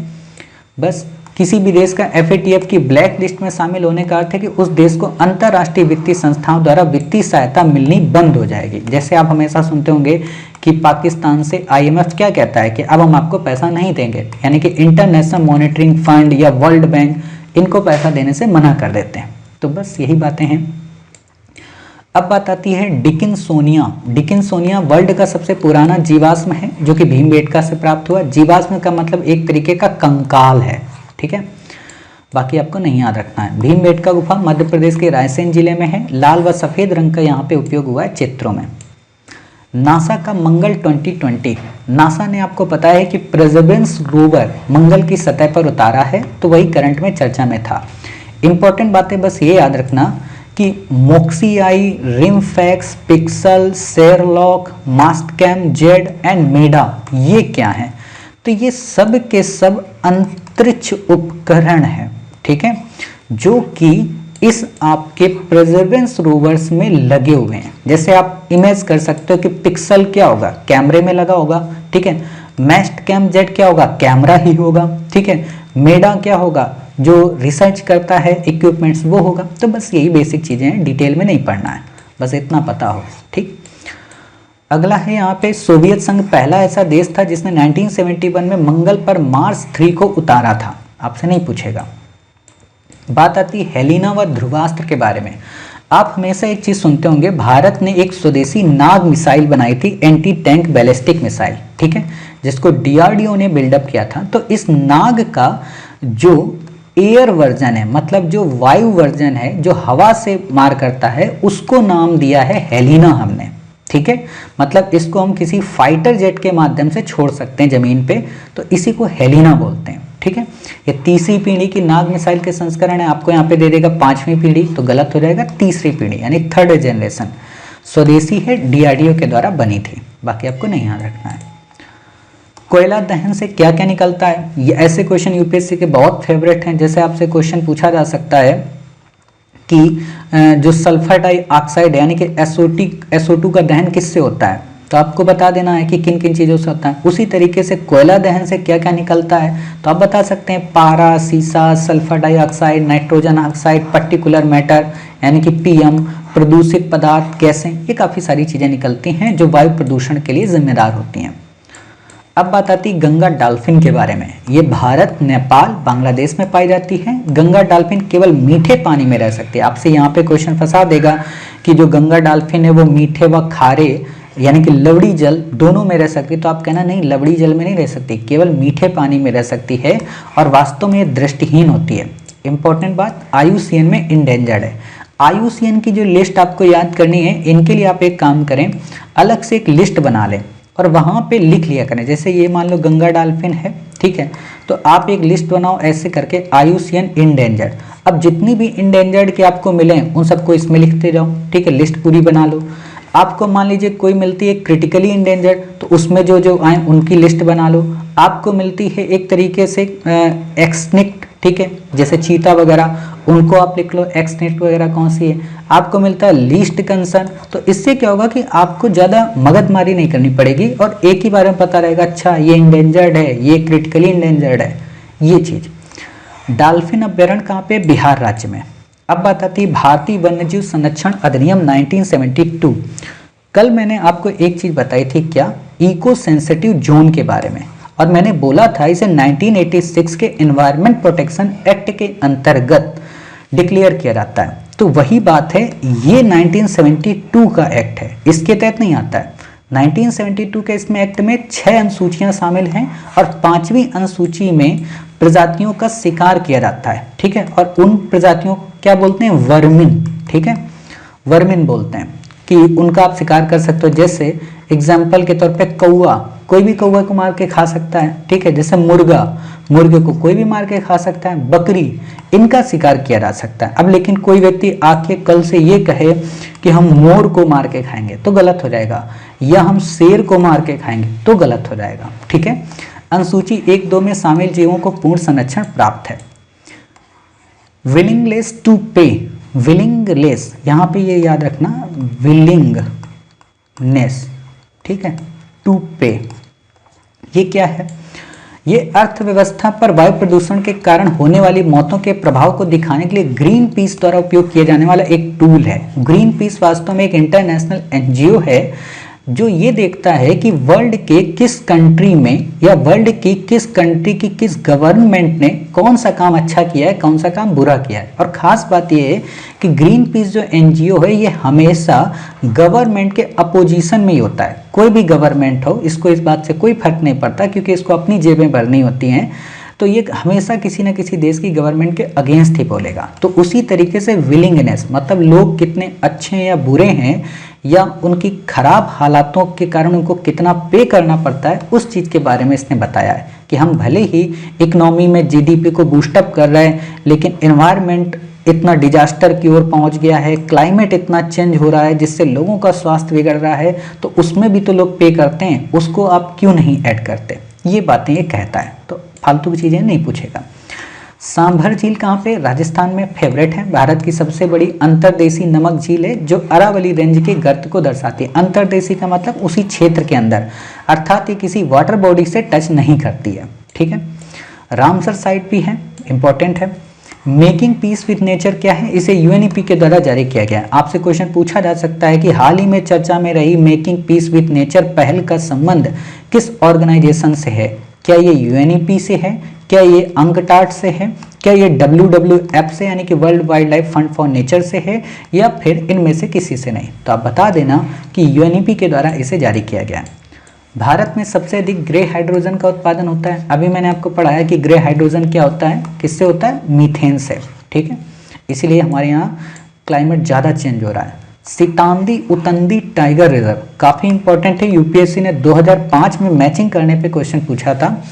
बस किसी भी देश का FATF की ब्लैक लिस्ट में शामिल होने का अर्थ है कि उस देश को अंतर्राष्ट्रीय वित्तीय संस्थाओं द्वारा वित्तीय सहायता मिलनी बंद हो जाएगी। जैसे आप हमेशा सुनते होंगे कि पाकिस्तान से IMF क्या कहता है कि अब हम आपको पैसा नहीं देंगे, यानी कि इंटरनेशनल मॉनिटरिंग फंड या वर्ल्ड बैंक इनको पैसा देने से मना कर देते हैं। तो बस यही बातें हैं। अब बात आती है डिकिंसोनिया। डिकिंसोनिया वर्ल्ड का सबसे पुराना जीवाश्म है जो कि भीमबेटका से प्राप्त हुआ। जीवाश्म का मतलब एक तरीके का कंकाल है। ठीक है, बाकी आपको नहीं याद रखना है। भीमबेटका गुफा मध्य प्रदेश के रायसेन जिले में है। लाल व सफेद रंग का यहाँ पे उपयोग हुआ है चित्रों में। नासा का मंगल 2020, नासा ने आपको पता है कि परसेवरेंस रोवर मंगल की सतह पर उतारा है, तो वही करंट में चर्चा में था। इंपॉर्टेंट बातें बस ये याद रखना कि MOXIE, RIMFAX, PIXL, SHERLOC, Mastcam Z and MEDA ये क्या है? तो ये सब के सब अंतरिक्ष उपकरण है। ठीक है, जो कि इस आपके परसेवरेंस रोवर्स में लगे हुए हैं। जैसे आप इमेज कर सकते हो कि पिक्सल क्या होगा, कैमरे में लगा होगा। ठीक है, मास्टकैम जेड क्या होगा, कैमरा ही होगा। ठीक है, मेडा क्या होगा, जो रिसर्च करता है इक्विपमेंट्स वो होगा। तो बस यही बेसिक चीजें हैं, डिटेल में नहीं पढ़ना है, बस इतना पता हो। ठीक, अगला है यहाँ पे सोवियत संघ पहला ऐसा देश था जिसने 1971 में मंगल पर मार्स 3 को उतारा था। आपसे नहीं पूछेगा। बात आती है हेलिना व ध्रुवास्त्र के बारे में। आप हमेशा एक चीज सुनते होंगे, भारत ने एक स्वदेशी नाग मिसाइल बनाई थी, एंटी टैंक बैलिस्टिक मिसाइल। ठीक है, जिसको DRDO ने बिल्डअप किया था। तो इस नाग का जो एयर वर्जन है, मतलब जो वायु वर्जन है, जो हवा से मार करता है, उसको नाम दिया है हेलिना हमने। ठीक है, मतलब इसको हम किसी फाइटर जेट के माध्यम से छोड़ सकते हैं जमीन पे, तो इसी को हेलिना बोलते हैं। ठीक है, ये तीसरी पीढ़ी की नाग मिसाइल के संस्करण है। आपको यहाँ पे दे देगा 5वीं पीढ़ी, तो गलत हो जाएगा, तीसरी पीढ़ी यानी 3rd जनरेशन। स्वदेशी है, DRDO के द्वारा बनी थी। बाकी आपको नहीं याद रखना है। कोयला दहन से क्या क्या निकलता है? ये ऐसे क्वेश्चन UPSC के बहुत फेवरेट हैं। जैसे आपसे क्वेश्चन पूछा जा सकता है कि जो सल्फर डाइऑक्साइड यानी कि SO2 का दहन किससे होता है, तो आपको बता देना है कि किन किन चीज़ों से होता है। उसी तरीके से कोयला दहन से क्या क्या निकलता है, तो आप बता सकते हैं पारा, सीसा, sulphur dioxide, nitrogen oxide, particular matter यानी कि PM, प्रदूषित पदार्थ, गैसें, ये काफ़ी सारी चीज़ें निकलती हैं जो वायु प्रदूषण के लिए जिम्मेदार होती हैं। अब बात आती है गंगा डॉल्फिन के बारे में। ये भारत, नेपाल, बांग्लादेश में पाई जाती है। गंगा डॉल्फिन केवल मीठे पानी में रह सकती है। आपसे यहाँ पे क्वेश्चन फंसा देगा कि जो गंगा डॉल्फिन है वो मीठे व खारे यानी कि लवड़ी जल दोनों में रह सकती है। तो आप कहना नहीं, लवड़ी जल में नहीं रह सकती, केवल मीठे पानी में रह सकती है और वास्तव में ये दृष्टिहीन होती है। इंपॉर्टेंट बात, IUCN में इंडेंजर्ड है। IUCN की जो लिस्ट आपको याद करनी है, इनके लिए आप एक काम करें, अलग से एक लिस्ट बना लें और वहाँ पे लिख लिया करें। जैसे ये मान लो गंगा डॉल्फिन है, ठीक है, तो आप एक लिस्ट बनाओ ऐसे करके IUCN इंडेंजर्ड। अब जितनी भी इंडेंजर्ड के आपको मिले उन सबको इसमें लिखते जाओ। ठीक है, लिस्ट पूरी बना लो। आपको मान लीजिए कोई मिलती है क्रिटिकली इंडेंजर्ड, तो उसमें जो जो आए उनकी लिस्ट बना लो। आपको मिलती है एक तरीके से एक्सटिंक्ट, ठीक है, जैसे चीता वगैरह, उनको आप लिख लो, एक्सटिंक्ट वगैरह कौन सी है। आपको मिलता है लीस्ट कंसर्न, तो इससे क्या होगा कि आपको ज़्यादा मगजमारी नहीं करनी पड़ेगी और एक ही बारे में पता रहेगा, अच्छा ये इंडेंजर्ड है, ये क्रिटिकली इंडेंजर्ड है, ये चीज़। डॉल्फिन अभ्यारण्य कहाँ पे? बिहार राज्य में। अब बात आती है भारतीय वन्यजीव संरक्षण अधिनियम 1972। कल मैंने आपको एक चीज़ बताई थी, क्या? इको सेंसिटिव जोन के बारे में, और मैंने बोला था इसे 1986 के एनवायरनमेंट प्रोटेक्शन एक्ट के अंतर्गत डिक्लेयर किया जाता है। तो वही बात है, ये 1972 का एक्ट है, इसके तहत नहीं आता है। 1972 के इसमें एक्ट में 6 अनुसूचियां शामिल हैं और 5वीं अनुसूची में प्रजातियों का शिकार किया जाता है। ठीक है, और उन प्रजातियों क्या बोलते हैं? वर्मिन। ठीक है, वर्मिन बोलते हैं कि उनका आप शिकार कर सकते हो। जैसे एग्जाम्पल के तौर पे कौवा, कोई भी कौवा को मार के खा सकता है। ठीक है, जैसे मुर्गा, मुर्गे को कोई भी मार के खा सकता है। बकरी, इनका शिकार किया जा सकता है। अब लेकिन कोई व्यक्ति आके कल से ये कहे कि हम मोर को मार के खाएंगे तो गलत हो जाएगा, या हम शेर को मार के खाएंगे तो गलत हो जाएगा। ठीक है, अनुसूची 1-2 में शामिल जीवों को पूर्ण संरक्षण प्राप्त है। विलिंगलेस टू पे, विलिंगलेस यहाँ पे ये याद रखना, विलिंगनेस, ठीक है, टू पे, ये क्या है? ये अर्थव्यवस्था पर वायु प्रदूषण के कारण होने वाली मौतों के प्रभाव को दिखाने के लिए ग्रीन पीस द्वारा उपयोग किया जाने वाला एक टूल है। ग्रीन पीस वास्तव में एक इंटरनेशनल एनजीओ है जो ये देखता है कि वर्ल्ड के किस कंट्री में या वर्ल्ड की किस कंट्री की किस गवर्नमेंट ने कौन सा काम अच्छा किया है, कौन सा काम बुरा किया है। और ख़ास बात ये है कि ग्रीन पीस जो एनजीओ है ये हमेशा गवर्नमेंट के अपोजिशन में ही होता है। कोई भी गवर्नमेंट हो, इसको इस बात से कोई फर्क नहीं पड़ता क्योंकि इसको अपनी जेबें भरनी होती हैं, तो ये हमेशा किसी न किसी देश की गवर्नमेंट के अगेंस्ट ही बोलेगा। तो उसी तरीके से विलिंगनेस मतलब लोग कितने अच्छे या बुरे हैं या उनकी खराब हालातों के कारण उनको कितना पे करना पड़ता है, उस चीज़ के बारे में इसने बताया है कि हम भले ही इकोनॉमी में जीडीपी को बूस्टअप कर रहे हैं, लेकिन एनवायरनमेंट इतना डिजास्टर की ओर पहुंच गया है, क्लाइमेट इतना चेंज हो रहा है जिससे लोगों का स्वास्थ्य बिगड़ रहा है, तो उसमें भी तो लोग पे करते हैं, उसको आप क्यों नहीं ऐड करते। ये बातें ये कहता है, तो फालतू की चीज़ें नहीं पूछेगा। सांभर झील कहाँ पे? राजस्थान में फेवरेट है। भारत की सबसे बड़ी अंतर्देशीय नमक झील है जो अरावली रेंज के गर्त को दर्शाती है। अंतर्देशीय का मतलब उसी क्षेत्र के अंदर, अर्थात ये किसी वाटर बॉडी से टच नहीं करती है, ठीक है। रामसर साइट भी है, इंपॉर्टेंट है। मेकिंग पीस विद नेचर क्या है? इसे यूएनईपी के द्वारा जारी किया गया है। आपसे क्वेश्चन पूछा जा सकता है कि हाल ही में चर्चा में रही मेकिंग पीस विद नेचर पहल का संबंध किस ऑर्गेनाइजेशन से है? क्या ये यूएनईपी से है, क्या ये अंगटाट से है, क्या ये WWF से यानी कि world wild life fund for nature से है, या फिर इनमें से किसी से नहीं? तो आप बता देना कि यूएनईपी के द्वारा इसे जारी किया गया है। भारत में सबसे अधिक ग्रे हाइड्रोजन का उत्पादन होता है। अभी मैंने आपको पढ़ाया कि ग्रे हाइड्रोजन क्या होता है, किससे होता है? मीथेन से, ठीक है। इसीलिए हमारे यहाँ क्लाइमेट ज़्यादा चेंज हो रहा है। सीतांदी उतंदी टाइगर रिजर्व काफ़ी इंपॉर्टेंट है। यूपीएससी ने 2005 में मैचिंग करने पे क्वेश्चन पूछा था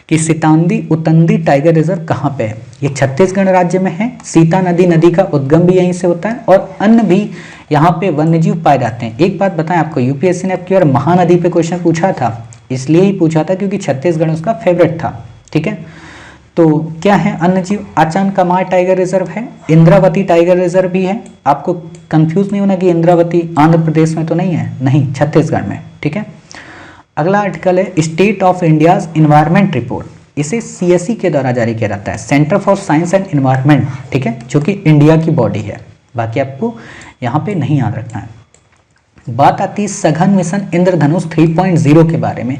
कि सीतांदी उतंदी टाइगर रिजर्व कहाँ पे है। ये छत्तीसगढ़ राज्य में है। सीता नदी का उद्गम भी यहीं से होता है और अन्य भी यहाँ पे वन्यजीव पाए जाते हैं। एक बात बताएं आपको, यूपीएससी ने अब की बार महानदी पे क्वेश्चन पूछा था, इसलिए ही पूछा था क्योंकि छत्तीसगढ़ उसका फेवरेट था, ठीक है। तो क्या है अन्य जीव? आचान कमार टाइगर रिजर्व है, इंद्रावती टाइगर रिजर्व भी है। आपको कंफ्यूज नहीं होना कि इंद्रावती आंध्र प्रदेश में तो नहीं है, नहीं, छत्तीसगढ़ में, ठीक है। अगला आर्टिकल है state of India's environment report. इसे सीएसई के द्वारा जारी किया जाता है, centre for science and environment, ठीक है, जो कि इंडिया की बॉडी है। बाकी आपको यहाँ पे नहीं याद रखना है। बात आती है सघन मिशन इंद्रधनुष 3.0 के बारे में।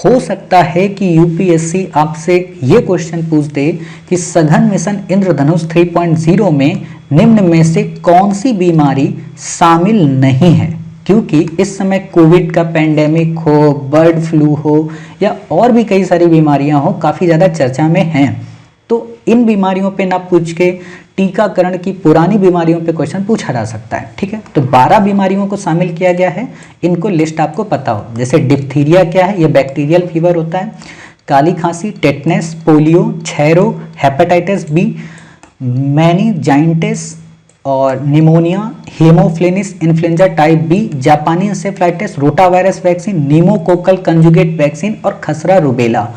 हो सकता है कि यूपीएससी आपसे ये क्वेश्चन पूछ दे कि सघन मिशन इंद्रधनुष 3.0 में निम्न में से कौन सी बीमारी शामिल नहीं है, क्योंकि इस समय कोविड का पेंडेमिक हो, बर्ड फ्लू हो या और भी कई सारी बीमारियां हो, काफ़ी ज़्यादा चर्चा में हैं। तो इन बीमारियों पे ना पूछ के टीकाकरण की पुरानी बीमारियों पे क्वेश्चन पूछा जा सकता है, ठीक है। तो 12 बीमारियों को शामिल किया गया है, इनको लिस्ट आपको पता हो। जैसे डिप्थीरिया क्या है? ये बैक्टीरियल फीवर होता है। काली खांसी, टेटनेस, पोलियो, क्षय रोग, हेपेटाइटिस बी, मेनिंजाइटिस और pneumonia, hemophilus influenza type B, जापानी encephalitis, rotavirus vaccine, pneumococcal conjugate vaccine और खसरा रुबेला।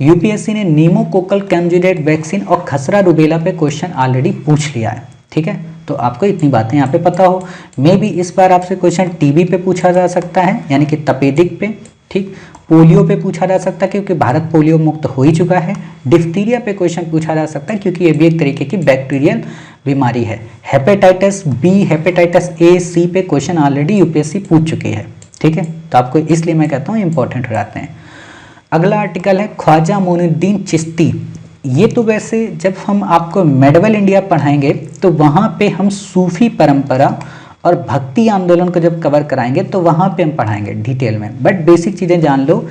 यूपीएससी ने नीमोकोकल कंजुगेट वैक्सीन और खसरा रुबेला पे क्वेश्चन ऑलरेडी पूछ लिया है, ठीक है। तो आपको इतनी बातें यहाँ पे पता हो। मे भी इस बार आपसे क्वेश्चन टीबी पे पूछा जा सकता है, यानी कि तपेदिक पे, ठीक। पोलियो पे पूछा जा सकता है क्योंकि भारत पोलियो मुक्त हो ही चुका है। डिप्थीरिया पे क्वेश्चन पूछा जा सकता है क्योंकि ये भी एक तरीके की बैक्टीरियल बीमारी है। हेपेटाइटिस बी, हेपेटाइटिस ए, सी पे क्वेश्चन ऑलरेडी यूपीएससी पूछ चुकी है, ठीक है। तो आपको इसलिए मैं कहता हूँ इंपॉर्टेंट हो जाते हैं। अगला आर्टिकल है ख्वाजा मोइनुद्दीन चिश्ती। ये तो वैसे जब हम आपको मेडिवल इंडिया पढ़ाएंगे तो वहाँ पे हम सूफी परंपरा और भक्ति आंदोलन को जब कवर कराएंगे तो वहाँ पे हम पढ़ाएंगे डिटेल में, बट बेसिक चीज़ें जान लो।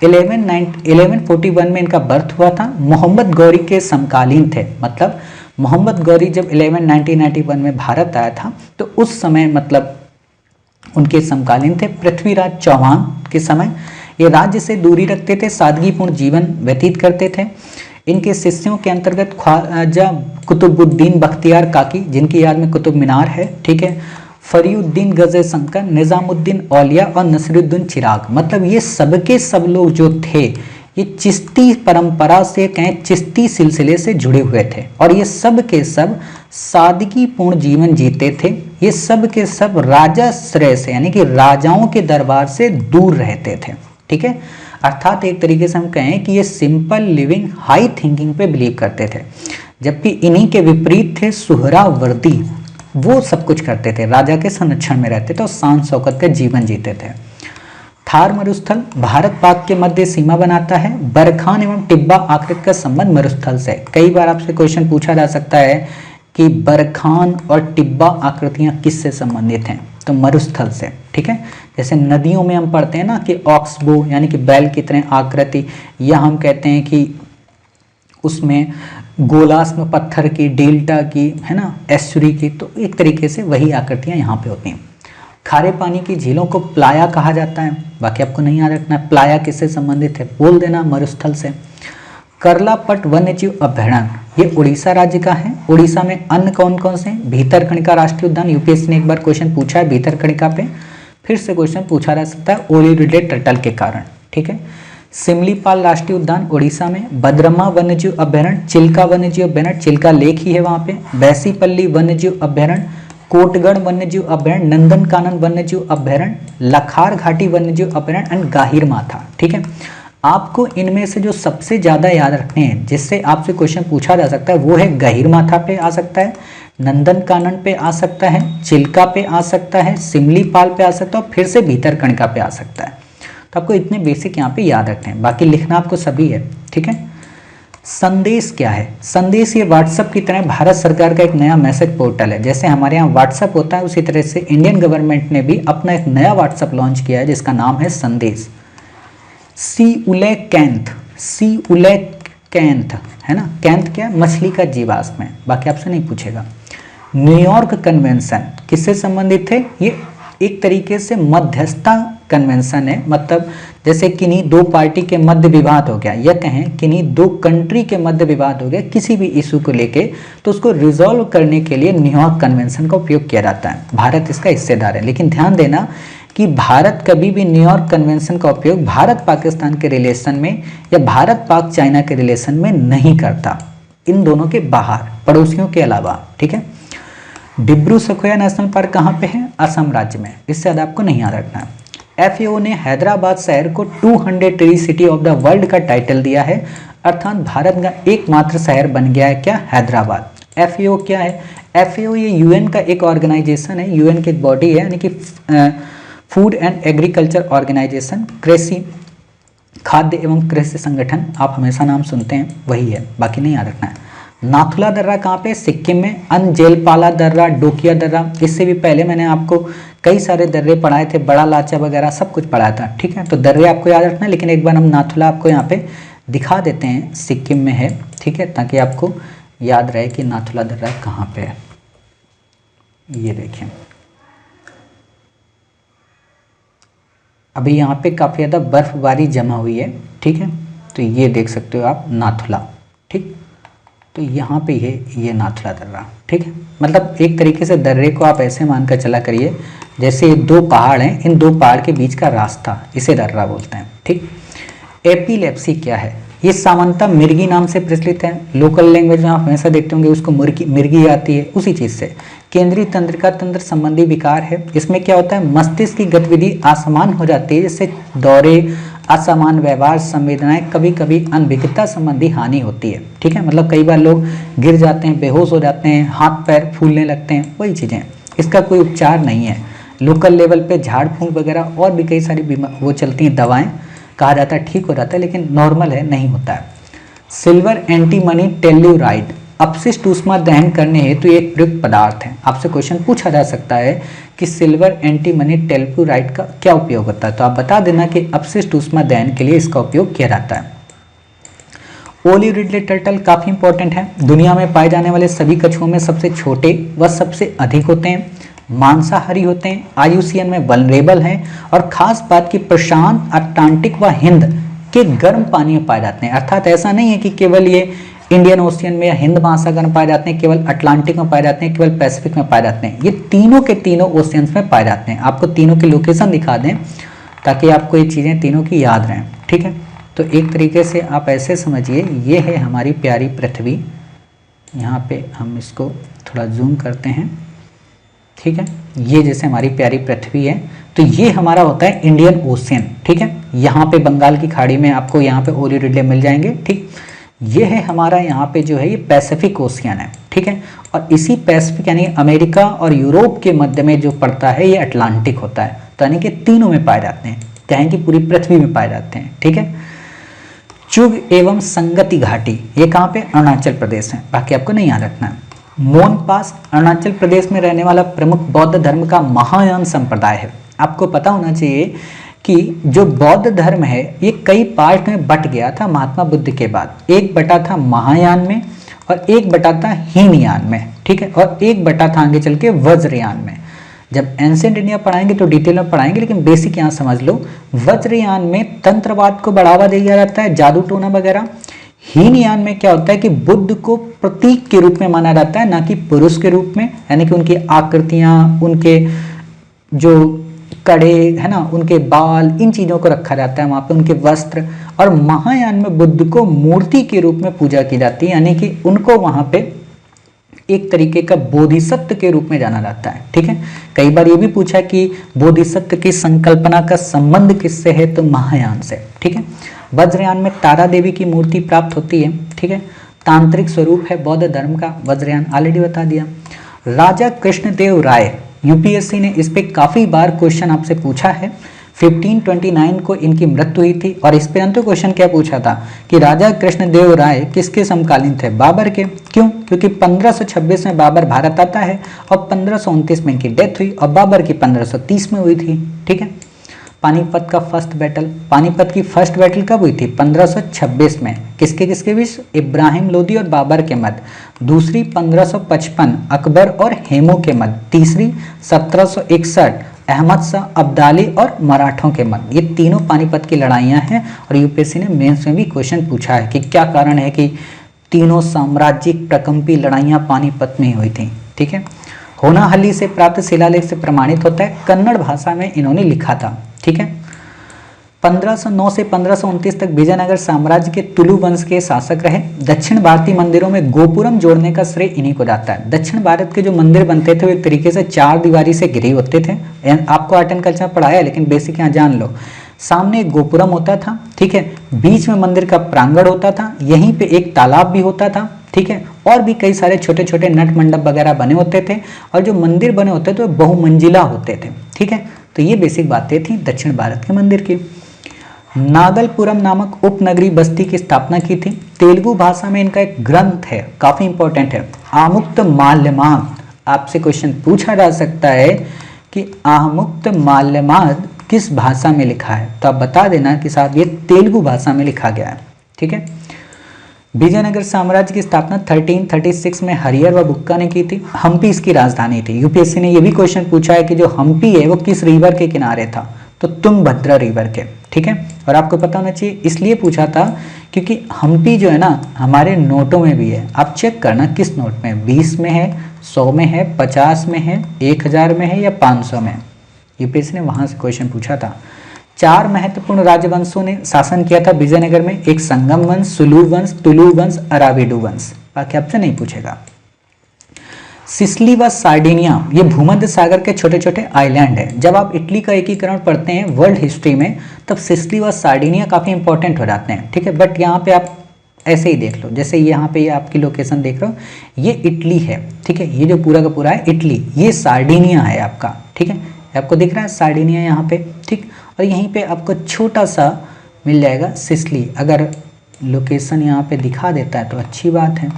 1141 में इनका बर्थ हुआ था। मोहम्मद गौरी के समकालीन थे, मतलब मोहम्मद गौरी जब 1991 में भारत आया था तो उस समय मतलब उनके समकालीन थे पृथ्वीराज चौहान के समय। ये राज्य से दूरी रखते थे, सादगीपूर्ण जीवन व्यतीत करते थे। इनके शिष्यों के अंतर्गत ख्वाजा कुतुबुद्दीन बख्तियार काकी, जिनकी याद में कुतुब मीनार है, ठीक है, फरीउद्दीन गज़े शंकर, निज़ामुद्दीन औलिया और नसीरुद्दीन चिराग। मतलब ये सबके सब लोग जो थे ये चिश्ती परंपरा से, कहें चिश्ती सिलसिले से जुड़े हुए थे और ये सब के सब सादगीपूर्ण जीवन जीते थे। ये सब के सब राजाश्रय से यानी कि राजाओं के दरबार से दूर रहते थे। ठीक है, अर्थात एक तरीके से हम कहें कि ये सिंपल लिविंग हाई थिंकिंग पे बिलीव करते थे। जबकि इन्हीं के विपरीत थे सुहरावर्दी, वो सब कुछ करते थे, राजा के संरक्षण में रहते थे और शान शौकत का जीवन जीते थे। थार मरुस्थल भारत पाक के मध्य सीमा बनाता है। बरखान एवं टिब्बा आकृति का संबंध मरुस्थल से, कई बार आपसे क्वेश्चन पूछा जा सकता है कि बरखान और टिब्बा आकृतियां किससे संबंधित हैं, तो मरुस्थल से। ठीक है, जैसे नदियों में हम पढ़ते हैं ना कि ऑक्सबो यानी कि बैल की तरह आकृति, या हम कहते हैं कि उसमें गोलास्म पत्थर की, डेल्टा की, है ना, एस्चुरी की, तो एक तरीके से वही आकृतियां यहाँ पे होती हैं। खारे पानी की झीलों को प्लाया कहा जाता है, बाकी आपको नहीं याद रखना है प्लाया किससे संबंधित है, बोल देना मरुस्थल से। करलापट वन्यजीव अभयारण्य ये उड़ीसा राज्य का है। उड़ीसा में अन्य कौन कौन से? भीतरकनिका राष्ट्रीय उद्यान, यूपीएससी ने एक बार क्वेश्चन पूछा है भीतरकनिका पे, फिर से क्वेश्चन पूछा जा सकता है ओलियोरिडे टर्टल के कारण। ठीक है, सिमलीपाल राष्ट्रीय उद्यान उड़ीसा में। बद्रमा वन्यजीव अभयारण्य, चिल्का वन्यजीव अभयारण्य, चिल्का लेक ही है वहाँ पे। बैसीपल्ली वन्यजीव अभयारण्य, कोटगढ़ वन्यजीव अभयारण्य, नंदनकानन वन्यजीव अभयारण्य, लखार घाटी वन्यजीव अभयारण्य एंड गाहिर माथा। ठीक है, आपको इनमें से जो सबसे ज़्यादा याद रखने हैं, जिससे आपसे क्वेश्चन पूछा जा सकता है, वो है गाहिर माथा पे आ सकता है, नंदनकानन पे आ सकता है, चिल्का पे आ सकता है, सिमलीपाल पे आ सकता है और फिर से भीतरकनिका पे आ सकता है। तो आपको इतने बेसिक यहाँ पे याद रखने हैं, बाकी लिखना आपको सभी है। ठीक है, संदेश क्या है? संदेश ये व्हाट्सएप की तरह भारत सरकार का एक नया मैसेज पोर्टल है। जैसे हमारे यहाँ व्हाट्सएप होता है, उसी तरह से इंडियन गवर्नमेंट ने भी अपना एक नया व्हाट्सएप लॉन्च किया है जिसका नाम है संदेश। सी उले कैंथ है ना, कैंथ क्या है? मछली का जीवाश्म है, बाकी आपसे नहीं पूछेगा। न्यूयॉर्क कन्वेंशन किससे संबंधित है? ये एक तरीके से मध्यस्थता कन्वेंशन है, मतलब जैसे किन्हीं दो पार्टी के मध्य विवाद हो गया, या कहें किन्हीं दो कंट्री के मध्य विवाद हो गया किसी भी इशू को लेके, तो उसको रिजॉल्व करने के लिए न्यूयॉर्क कन्वेंशन का उपयोग किया जाता है। भारत इसका हिस्सेदार है, लेकिन ध्यान देना कि भारत कभी भी न्यूयॉर्क कन्वेंशन का उपयोग भारत पाकिस्तान के रिलेशन में या भारत पाक चाइना के रिलेशन में नहीं करता, इन दोनों के बाहर, पड़ोसियों के अलावा। ठीक है, डिब्रू सखोया नेशनल पार्क कहाँ पे है? असम राज्य में, इससे ज़्यादा आपको नहीं याद रखना है। FAO ने हैदराबाद शहर को 200 tree city of the world का टाइटल दिया है, अर्थात भारत का एकमात्र शहर बन गया है क्या? हैदराबाद। FAO क्या है? FAO ये UN का एक ऑर्गेनाइजेशन है, UN की एक बॉडी है, यानी कि फूड एंड एग्रीकल्चर ऑर्गेनाइजेशन, कृषि खाद्य एवं कृषि संगठन, आप हमेशा नाम सुनते हैं, वही है, बाकी नहीं याद रखना है। नाथुला दर्रा कहाँ पे? सिक्किम में। अनजेलपाला दर्रा, डोकिया दर्रा, इससे भी पहले मैंने आपको कई सारे दर्रे पढ़ाए थे, बड़ा लाचा वगैरह सब कुछ पढ़ाया था। ठीक है, तो दर्रे आपको याद रखना है, लेकिन एक बार हम नाथुला आपको यहाँ पे दिखा देते हैं, सिक्किम में है। ठीक है, ताकि आपको याद रहे कि नाथुला दर्रा कहाँ पे है। ये देखिए, अभी यहाँ पे काफ़ी ज़्यादा बर्फबारी जमा हुई है। ठीक है, तो ये देख सकते हो आप नाथुला। ठीक, तो यहाँ पे ये नाथुला दर्रा। ठीक है, मतलब एक तरीके से दर्रे को आप ऐसे मानकर चला करिए जैसे ये दो पहाड़ हैं, इन दो पहाड़ के बीच का रास्ता, इसे दर्रा बोलते हैं। ठीक, एपिलेप्सी क्या है? ये सामान्यतः मिर्गी नाम से प्रचलित है, लोकल लैंग्वेज में आप हमेशा देखते होंगे उसको मिर्गी आती है, उसी चीज़ से। केंद्रीय तंत्रिका तंत्र संबंधी विकार है। इसमें क्या होता है? मस्तिष्क की गतिविधि असमान हो जाती है, जिससे दौरे, असमान व्यवहार, संवेदनाएं, कभी कभी अनभिज्ञता संबंधी हानि होती है। ठीक है, मतलब कई बार लोग गिर जाते हैं, बेहोश हो जाते हैं, हाथ पैर फूलने लगते हैं, वही चीज़ें। इसका कोई उपचार नहीं है। लोकल लेवल पे झाड़ फूंक वगैरह और भी कई सारी वो चलती हैं दवाएं, कहा जाता है ठीक हो जाता है, लेकिन नॉर्मल है, नहीं होता है। सिल्वर एंटीमनी टेल्यूराइड अपशिष्ट ऊष्मा दहन करने हेतु एक प्रयुक्त पदार्थ है। आपसे क्वेश्चन पूछा जा सकता है कि सिल्वर एंटीमनी टेल्यूराइड का क्या उपयोग होता है, तो आप बता देना कि अपशिष्ट ऊष्मा दहन के लिए इसका उपयोग किया जाता है। ओलियोरिडे टर्टल काफ़ी इंपॉर्टेंट है। दुनिया में पाए जाने वाले सभी कछुओं में सबसे छोटे व सबसे अधिक होते हैं, मांसाहारी होते हैं, IUCN में वल्नरेबल हैं और खास बात की प्रशांत, अटलांटिक व हिंद के गर्म पानी में पाए जाते हैं। अर्थात ऐसा नहीं है कि केवल ये इंडियन ओशियन में या हिंद महासागर में पाए जाते हैं, केवल अटलांटिक में पाए जाते हैं, केवल पैसिफिक में पाए जाते हैं। ये तीनों के तीनों ओशियंस में पाए जाते हैं। आपको तीनों की लोकेशन दिखा दें ताकि आपको ये चीज़ें तीनों की याद रहें। ठीक है, तो एक तरीके से आप ऐसे समझिए, ये है हमारी प्यारी पृथ्वी। यहाँ पे हम इसको थोड़ा जूम करते हैं, ठीक है। ये जैसे हमारी प्यारी पृथ्वी है, तो ये हमारा होता है इंडियन ओशियन, ठीक है। यहाँ पे बंगाल की खाड़ी में आपको यहाँ पे ओरियोलिड मिल जाएंगे, ठीक। ये है हमारा यहाँ पे जो है ये पैसिफिक ओशियन है, ठीक है। और इसी पैसिफिक यानी अमेरिका और यूरोप के मध्य में जो पड़ता है ये अटलांटिक होता है। तो यानी कि तीनों में पाए जाते हैं, कहें कि पूरी पृथ्वी में पाए जाते हैं, ठीक है। चुग एवं संगति घाटी ये कहाँ पे, अरुणाचल प्रदेश है, बाकी आपको नहीं याद रखना है। मोन पास अरुणाचल प्रदेश में रहने वाला प्रमुख बौद्ध धर्म का महायान संप्रदाय है। आपको पता होना चाहिए कि जो बौद्ध धर्म है ये कई पार्ट में बट गया था महात्मा बुद्ध के बाद। एक बटा था महायान में और एक बटा था हीनयान में, ठीक है। और एक बटा था आगे चल के वज्रयान में। जब एंशिएंट इंडिया पढ़ाएंगे तो डिटेल में पढ़ाएंगे, लेकिन बेसिक यहाँ समझ लो। वज्रयान में तंत्रवाद को बढ़ावा दिया जाता है, जादू टोना वगैरह। हीनयान में क्या होता है कि बुद्ध को प्रतीक के रूप में माना जाता है, ना कि पुरुष के रूप में, यानी कि उनकी आकृतियां, उनके जो कड़े है ना, उनके बाल, इन चीजों को रखा जाता है वहां पे, उनके वस्त्र। और महायान में बुद्ध को मूर्ति के रूप में पूजा की जाती है, यानी कि उनको वहां पे एक तरीके का बोधिसत्व के रूप में जाना जाता है, ठीक है। कई बार ये भी पूछा कि बोधिसत्व की संकल्पना का संबंध किससे है, तो महायान से, ठीक है। वज्रयान में तारा देवी की मूर्ति प्राप्त होती है, ठीक है। तांत्रिक स्वरूप है बौद्ध धर्म का वज्रयान, ऑलरेडी बता दिया। राजा कृष्णदेव राय, यूपीएससी ने इस पे काफी बार क्वेश्चन आपसे पूछा है। 1529 को इनकी मृत्यु हुई थी और इस पे अंतिम क्वेश्चन क्या पूछा था कि राजा कृष्णदेव राय किसके समकालीन थे, बाबर के। क्यों? क्योंकि 1526 में बाबर भारत आता है और 1529 में इनकी डेथ हुई और बाबर की 1530 में हुई थी, ठीक है। पानीपत का फर्स्ट बैटल, पानीपत की फर्स्ट बैटल कब हुई थी, 1526 में। किसके किसके बीच, इब्राहिम लोदी और बाबर के मध्य। दूसरी 1555 अकबर और हेमू के मध्य। तीसरी 1761 अहमद शाह अब्दाली और मराठों के मध्य। ये तीनों पानीपत की लड़ाइयाँ हैं और यूपीएससी ने मेंस में भी क्वेश्चन पूछा है कि क्या कारण है कि तीनों साम्राज्यिक प्रकंपी लड़ाइयाँ पानीपत में हुई थी, ठीक है। होनाहल्ली से प्राप्त शिलालेख से प्रमाणित होता है, कन्नड़ भाषा में इन्होंने लिखा था, ठीक है। 1509 से 1529 तक विजयनगर साम्राज्य के तुलु वंश के शासक रहे। दक्षिण भारतीय मंदिरों में गोपुरम जोड़ने का श्रेय इन्हीं को जाता है। दक्षिण भारत के जो मंदिर बनते थे वो एक तरीके से चार दीवारी से घिरे होते थे। आपको आर्ट एंड कल्चर में पढ़ाया, लेकिन बेसिक यहाँ जान लो। सामने एक गोपुरम होता था, ठीक है। बीच में मंदिर का प्रांगण होता था, यहीं पे एक तालाब भी होता था, ठीक है। और भी कई सारे छोटे छोटे नट मंडप वगैरह बने होते थे और जो मंदिर बने होते थे वो बहुमंजिला होते थे, ठीक है। तो ये बेसिक बातें थी दक्षिण भारत के मंदिर की। नागलपुरम नामक उपनगरी बस्ती की स्थापना की थी। तेलुगु भाषा में इनका एक ग्रंथ है, काफी इंपॉर्टेंट है, आमुक्त माल्यमाद। आपसे क्वेश्चन पूछा जा सकता है कि आमुक्त माल्यमाद किस भाषा में लिखा है, तो आप बता देना कि साहब ये तेलुगु भाषा में लिखा गया है, ठीक है। विजयनगर साम्राज्य की स्थापना 1336 में हरियर व बुक्का ने की थी। हम्पी इसकी राजधानी थी। यूपीएससी ने यह भी क्वेश्चन पूछा है कि जो हम्पी है वो किस रिवर के किनारे था, तो तुंगभद्रा रिवर के, ठीक है। और आपको पता होना चाहिए, इसलिए पूछा था क्योंकि हम्पी जो है ना हमारे नोटों में भी है। आप चेक करना किस नोट में, 20 में है, 100 में है, 50 में है, 1000 में है या 500 में। यूपीएससी ने वहां से क्वेश्चन पूछा था। 4 महत्वपूर्ण राजवंशों ने शासन किया था विजयनगर में, एक संगम वंश, सुलू वंश, तुलु वंश, अराविडु वंश। बाकी आपसे नहीं पूछेगा। सिसिली व सार्डिनिया ये भूमध्य सागर के छोटे छोटे आइलैंड है। जब आप इटली का एकीकरण पढ़ते हैं वर्ल्ड हिस्ट्री में, तब सिसिली व सार्डिनिया काफी इंपॉर्टेंट हो जाते हैं, ठीक है। बट यहाँ पे आप ऐसे ही देख लो, जैसे यहाँ पे ये आपकी लोकेशन देख रहे हो, ये इटली है, ठीक है। ये जो पूरा का पूरा है इटली, ये सार्डिनिया है आपका, ठीक है। आपको दिख रहा है सार्डिनिया यहाँ पे, ठीक। और यहीं पे आपको छोटा सा मिल जाएगा सिसिली। अगर लोकेशन यहाँ पे दिखा देता है तो अच्छी बात है,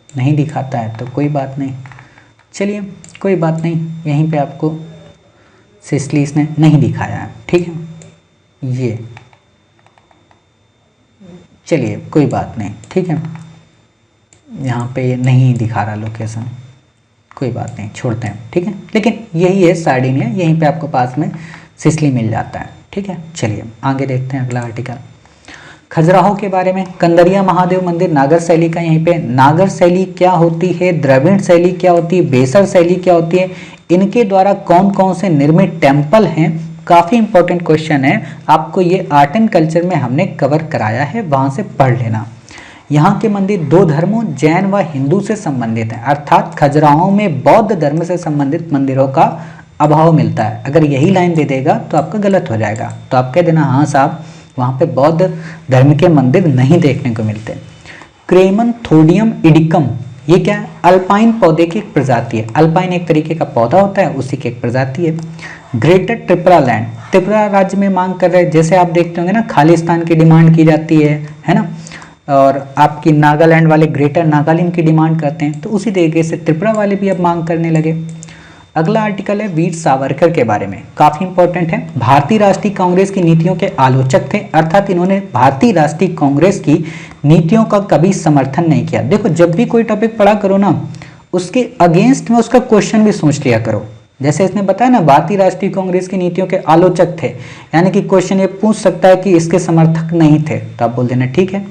नहीं दिखाता है तो कोई बात नहीं, चलिए कोई बात नहीं। यहीं पे आपको सिसिली इसने नहीं दिखाया है, ठीक है। ये चलिए कोई बात नहीं, ठीक है। यहाँ पे ये नहीं दिखा रहा लोकेशन, कोई बात नहीं, छोड़ते हैं, ठीक है। लेकिन यही है सार्डिनिया, यहीं पे आपको पास में सिसिली मिल जाता है, ठीक है। चलिए आगे देखते हैं अगला आर्टिकल। खजुराहो के बारे में, कंदरिया महादेव मंदिर नागर शैली का। यहीं पे नागर शैली क्या होती है, द्रविड़ शैली क्या होती है, बेसर शैली क्या होती है, इनके द्वारा कौन कौन से निर्मित टेम्पल हैं काफ़ी इंपॉर्टेंट क्वेश्चन है, आपको ये आर्ट एंड कल्चर में हमने कवर कराया है, वहाँ से पढ़ लेना। यहाँ के मंदिर दो धर्मों जैन व हिंदू से संबंधित हैं, अर्थात खजुराहो में बौद्ध धर्म से संबंधित मंदिरों का अभाव मिलता है। अगर यही लाइन दे देगा तो आपका गलत हो जाएगा, तो आप कह देना हाँ साहब वहाँ पे बौद्ध धर्म के मंदिर नहीं देखने को मिलते। क्रेमंथोडियम इडिकम, ये क्या है? अल्पाइन पौधे की एक प्रजाति है। अल्पाइन एक तरीके का पौधा होता है, उसी की एक प्रजाति है। ग्रेटर त्रिपुरा लैंड, त्रिपुरा राज्य में मांग कर रहे हैं, जैसे आप देखते होंगे ना खालिस्तान की डिमांड की जाती है ना, और आपकी नागालैंड वाले ग्रेटर नागालैंड की डिमांड करते हैं, तो उसी तरीके से त्रिपुरा वाले भी अब मांग करने लगे। अगला आर्टिकल है वीर सावरकर के बारे में, काफी इंपॉर्टेंट है। भारतीय राष्ट्रीय कांग्रेस की नीतियों के आलोचक थे, अर्थात इन्होंने भारतीय राष्ट्रीय कांग्रेस की नीतियों का कभी समर्थन नहीं किया। देखो जब भी कोई टॉपिक पढ़ा करो ना, उसके अगेंस्ट में उसका क्वेश्चन भी सोच लिया करो। जैसे इसने बताया ना भारतीय राष्ट्रीय कांग्रेस की नीतियों के आलोचक थे, यानी कि क्वेश्चन ये पूछ सकता है कि इसके समर्थक नहीं थे, तो आप बोल देना ठीक है।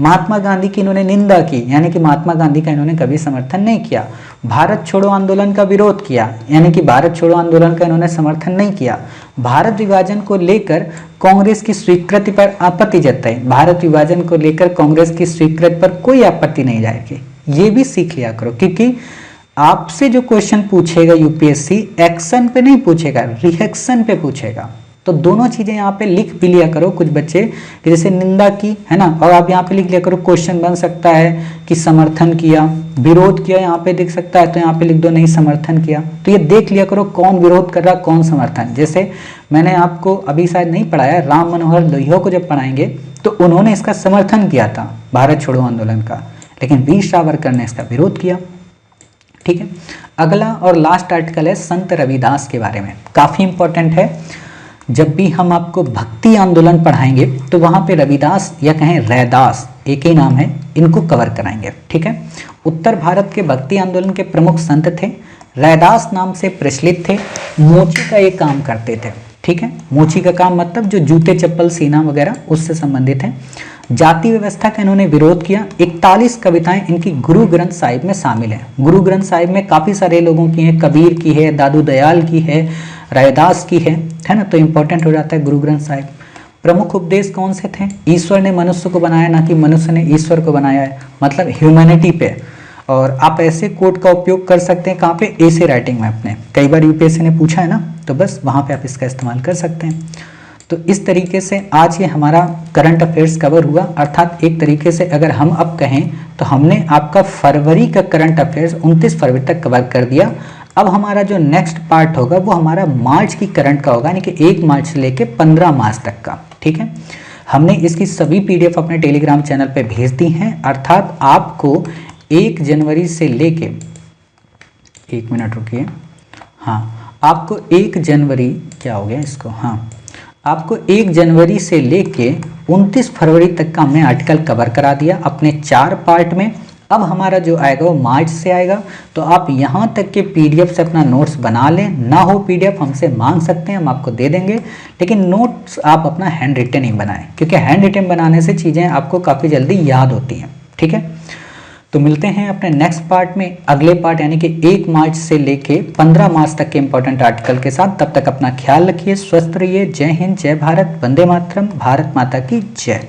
महात्मा गांधी की इन्होंने निंदा की, यानी कि महात्मा गांधी का इन्होंने कभी समर्थन नहीं किया। भारत छोड़ो आंदोलन का विरोध किया, यानी कि भारत छोड़ो आंदोलन का इन्होंने समर्थन नहीं किया। भारत विभाजन को लेकर कांग्रेस की स्वीकृति पर आपत्ति जताई, भारत विभाजन को लेकर कांग्रेस की स्वीकृति पर कोई आपत्ति नहीं जाएगी। ये भी सीख लिया करो, क्योंकि आपसे जो क्वेश्चन पूछेगा यूपीएससी एक्शन पे नहीं पूछेगा, रिएक्शन पे पूछेगा। तो दोनों चीजें यहाँ पे लिख भी लिया करो। कुछ बच्चे कि जैसे निंदा की है ना, और आप यहाँ पे लिख लिया करो, क्वेश्चन बन सकता है कि समर्थन किया, विरोध किया, यहाँ पे दिख सकता है तो यहाँ पे लिख दो नहीं समर्थन किया। तो ये देख लिया करो कौन विरोध कर रहा कौन समर्थन। जैसे मैंने आपको अभी शायद नहीं पढ़ाया, राम मनोहर लोहिया को जब पढ़ाएंगे तो उन्होंने इसका समर्थन किया था भारत छोड़ो आंदोलन का, लेकिन वीर सावरकर ने इसका विरोध किया। ठीक है, अगला और लास्ट आर्टिकल है संत रविदास के बारे में, काफी इंपॉर्टेंट है। जब भी हम आपको भक्ति आंदोलन पढ़ाएंगे तो वहां पे रविदास या कहें रैदास, एक ही नाम है, इनको कवर कराएंगे। ठीक है, उत्तर भारत के भक्ति आंदोलन के प्रमुख संत थे, रैदास नाम से प्रचलित थे, मोची का ये काम करते थे। ठीक है, मोची का काम मतलब जो जूते चप्पल सीना वगैरह उससे संबंधित है। जाति व्यवस्था का इन्होंने विरोध किया। 41 कविताएं इनकी गुरु ग्रंथ साहिब में शामिल है। गुरु ग्रंथ साहिब में काफी सारे लोगों की है, कबीर की है, दादू दयाल की है, रैदास की है ना, तो इंपॉर्टेंट हो जाता है गुरु ग्रंथ साहिब। प्रमुख उपदेश कौन से थे? ईश्वर ने मनुष्य को बनाया, ना कि मनुष्य ने ईश्वर को बनाया है, मतलब ह्यूमैनिटी पे। और आप ऐसे कोड का उपयोग कर सकते हैं कहाँ पे? ऐसे राइटिंग में अपने, कई बार यूपीएससी ने पूछा है ना, तो बस वहाँ पे आप इसका इस्तेमाल कर सकते हैं। तो इस तरीके से आज ये हमारा करंट अफेयर्स कवर हुआ, अर्थात एक तरीके से अगर हम अब कहें तो हमने आपका फरवरी का करंट अफेयर्स 29 फरवरी तक कवर कर दिया। अब हमारा जो नेक्स्ट पार्ट होगा वो हमारा मार्च की करंट का होगा, यानी कि 1 मार्च से लेके 15 मार्च तक का। ठीक है, हमने इसकी सभी पीडीएफ अपने टेलीग्राम चैनल पे भेज दी हैं, अर्थात आपको 1 जनवरी से लेके, 1 मिनट रुकिए, हाँ आपको 1 जनवरी, क्या हो गया इसको, हाँ आपको 1 जनवरी से लेके 29 फरवरी तक का हमने आर्टिकल कवर करा दिया अपने 4 पार्ट में। अब हमारा जो आएगा वो मार्च से आएगा, तो आप यहाँ तक के पीडीएफ से अपना नोट्स बना लें। ना हो पीडीएफ हमसे मांग सकते हैं, हम आपको दे देंगे, लेकिन नोट्स आप अपना हैंड रिटन ही बनाएं, क्योंकि हैंड रिटन बनाने से चीज़ें आपको काफ़ी जल्दी याद होती हैं। ठीक है, तो मिलते हैं अपने नेक्स्ट पार्ट में, अगले पार्ट यानी कि 1 मार्च से लेके 15 मार्च तक के इंपॉर्टेंट आर्टिकल के साथ। तब तक अपना ख्याल रखिए, स्वस्थ रहिए। जय हिंद, जय भारत, वंदे मातरम, भारत माता की जय।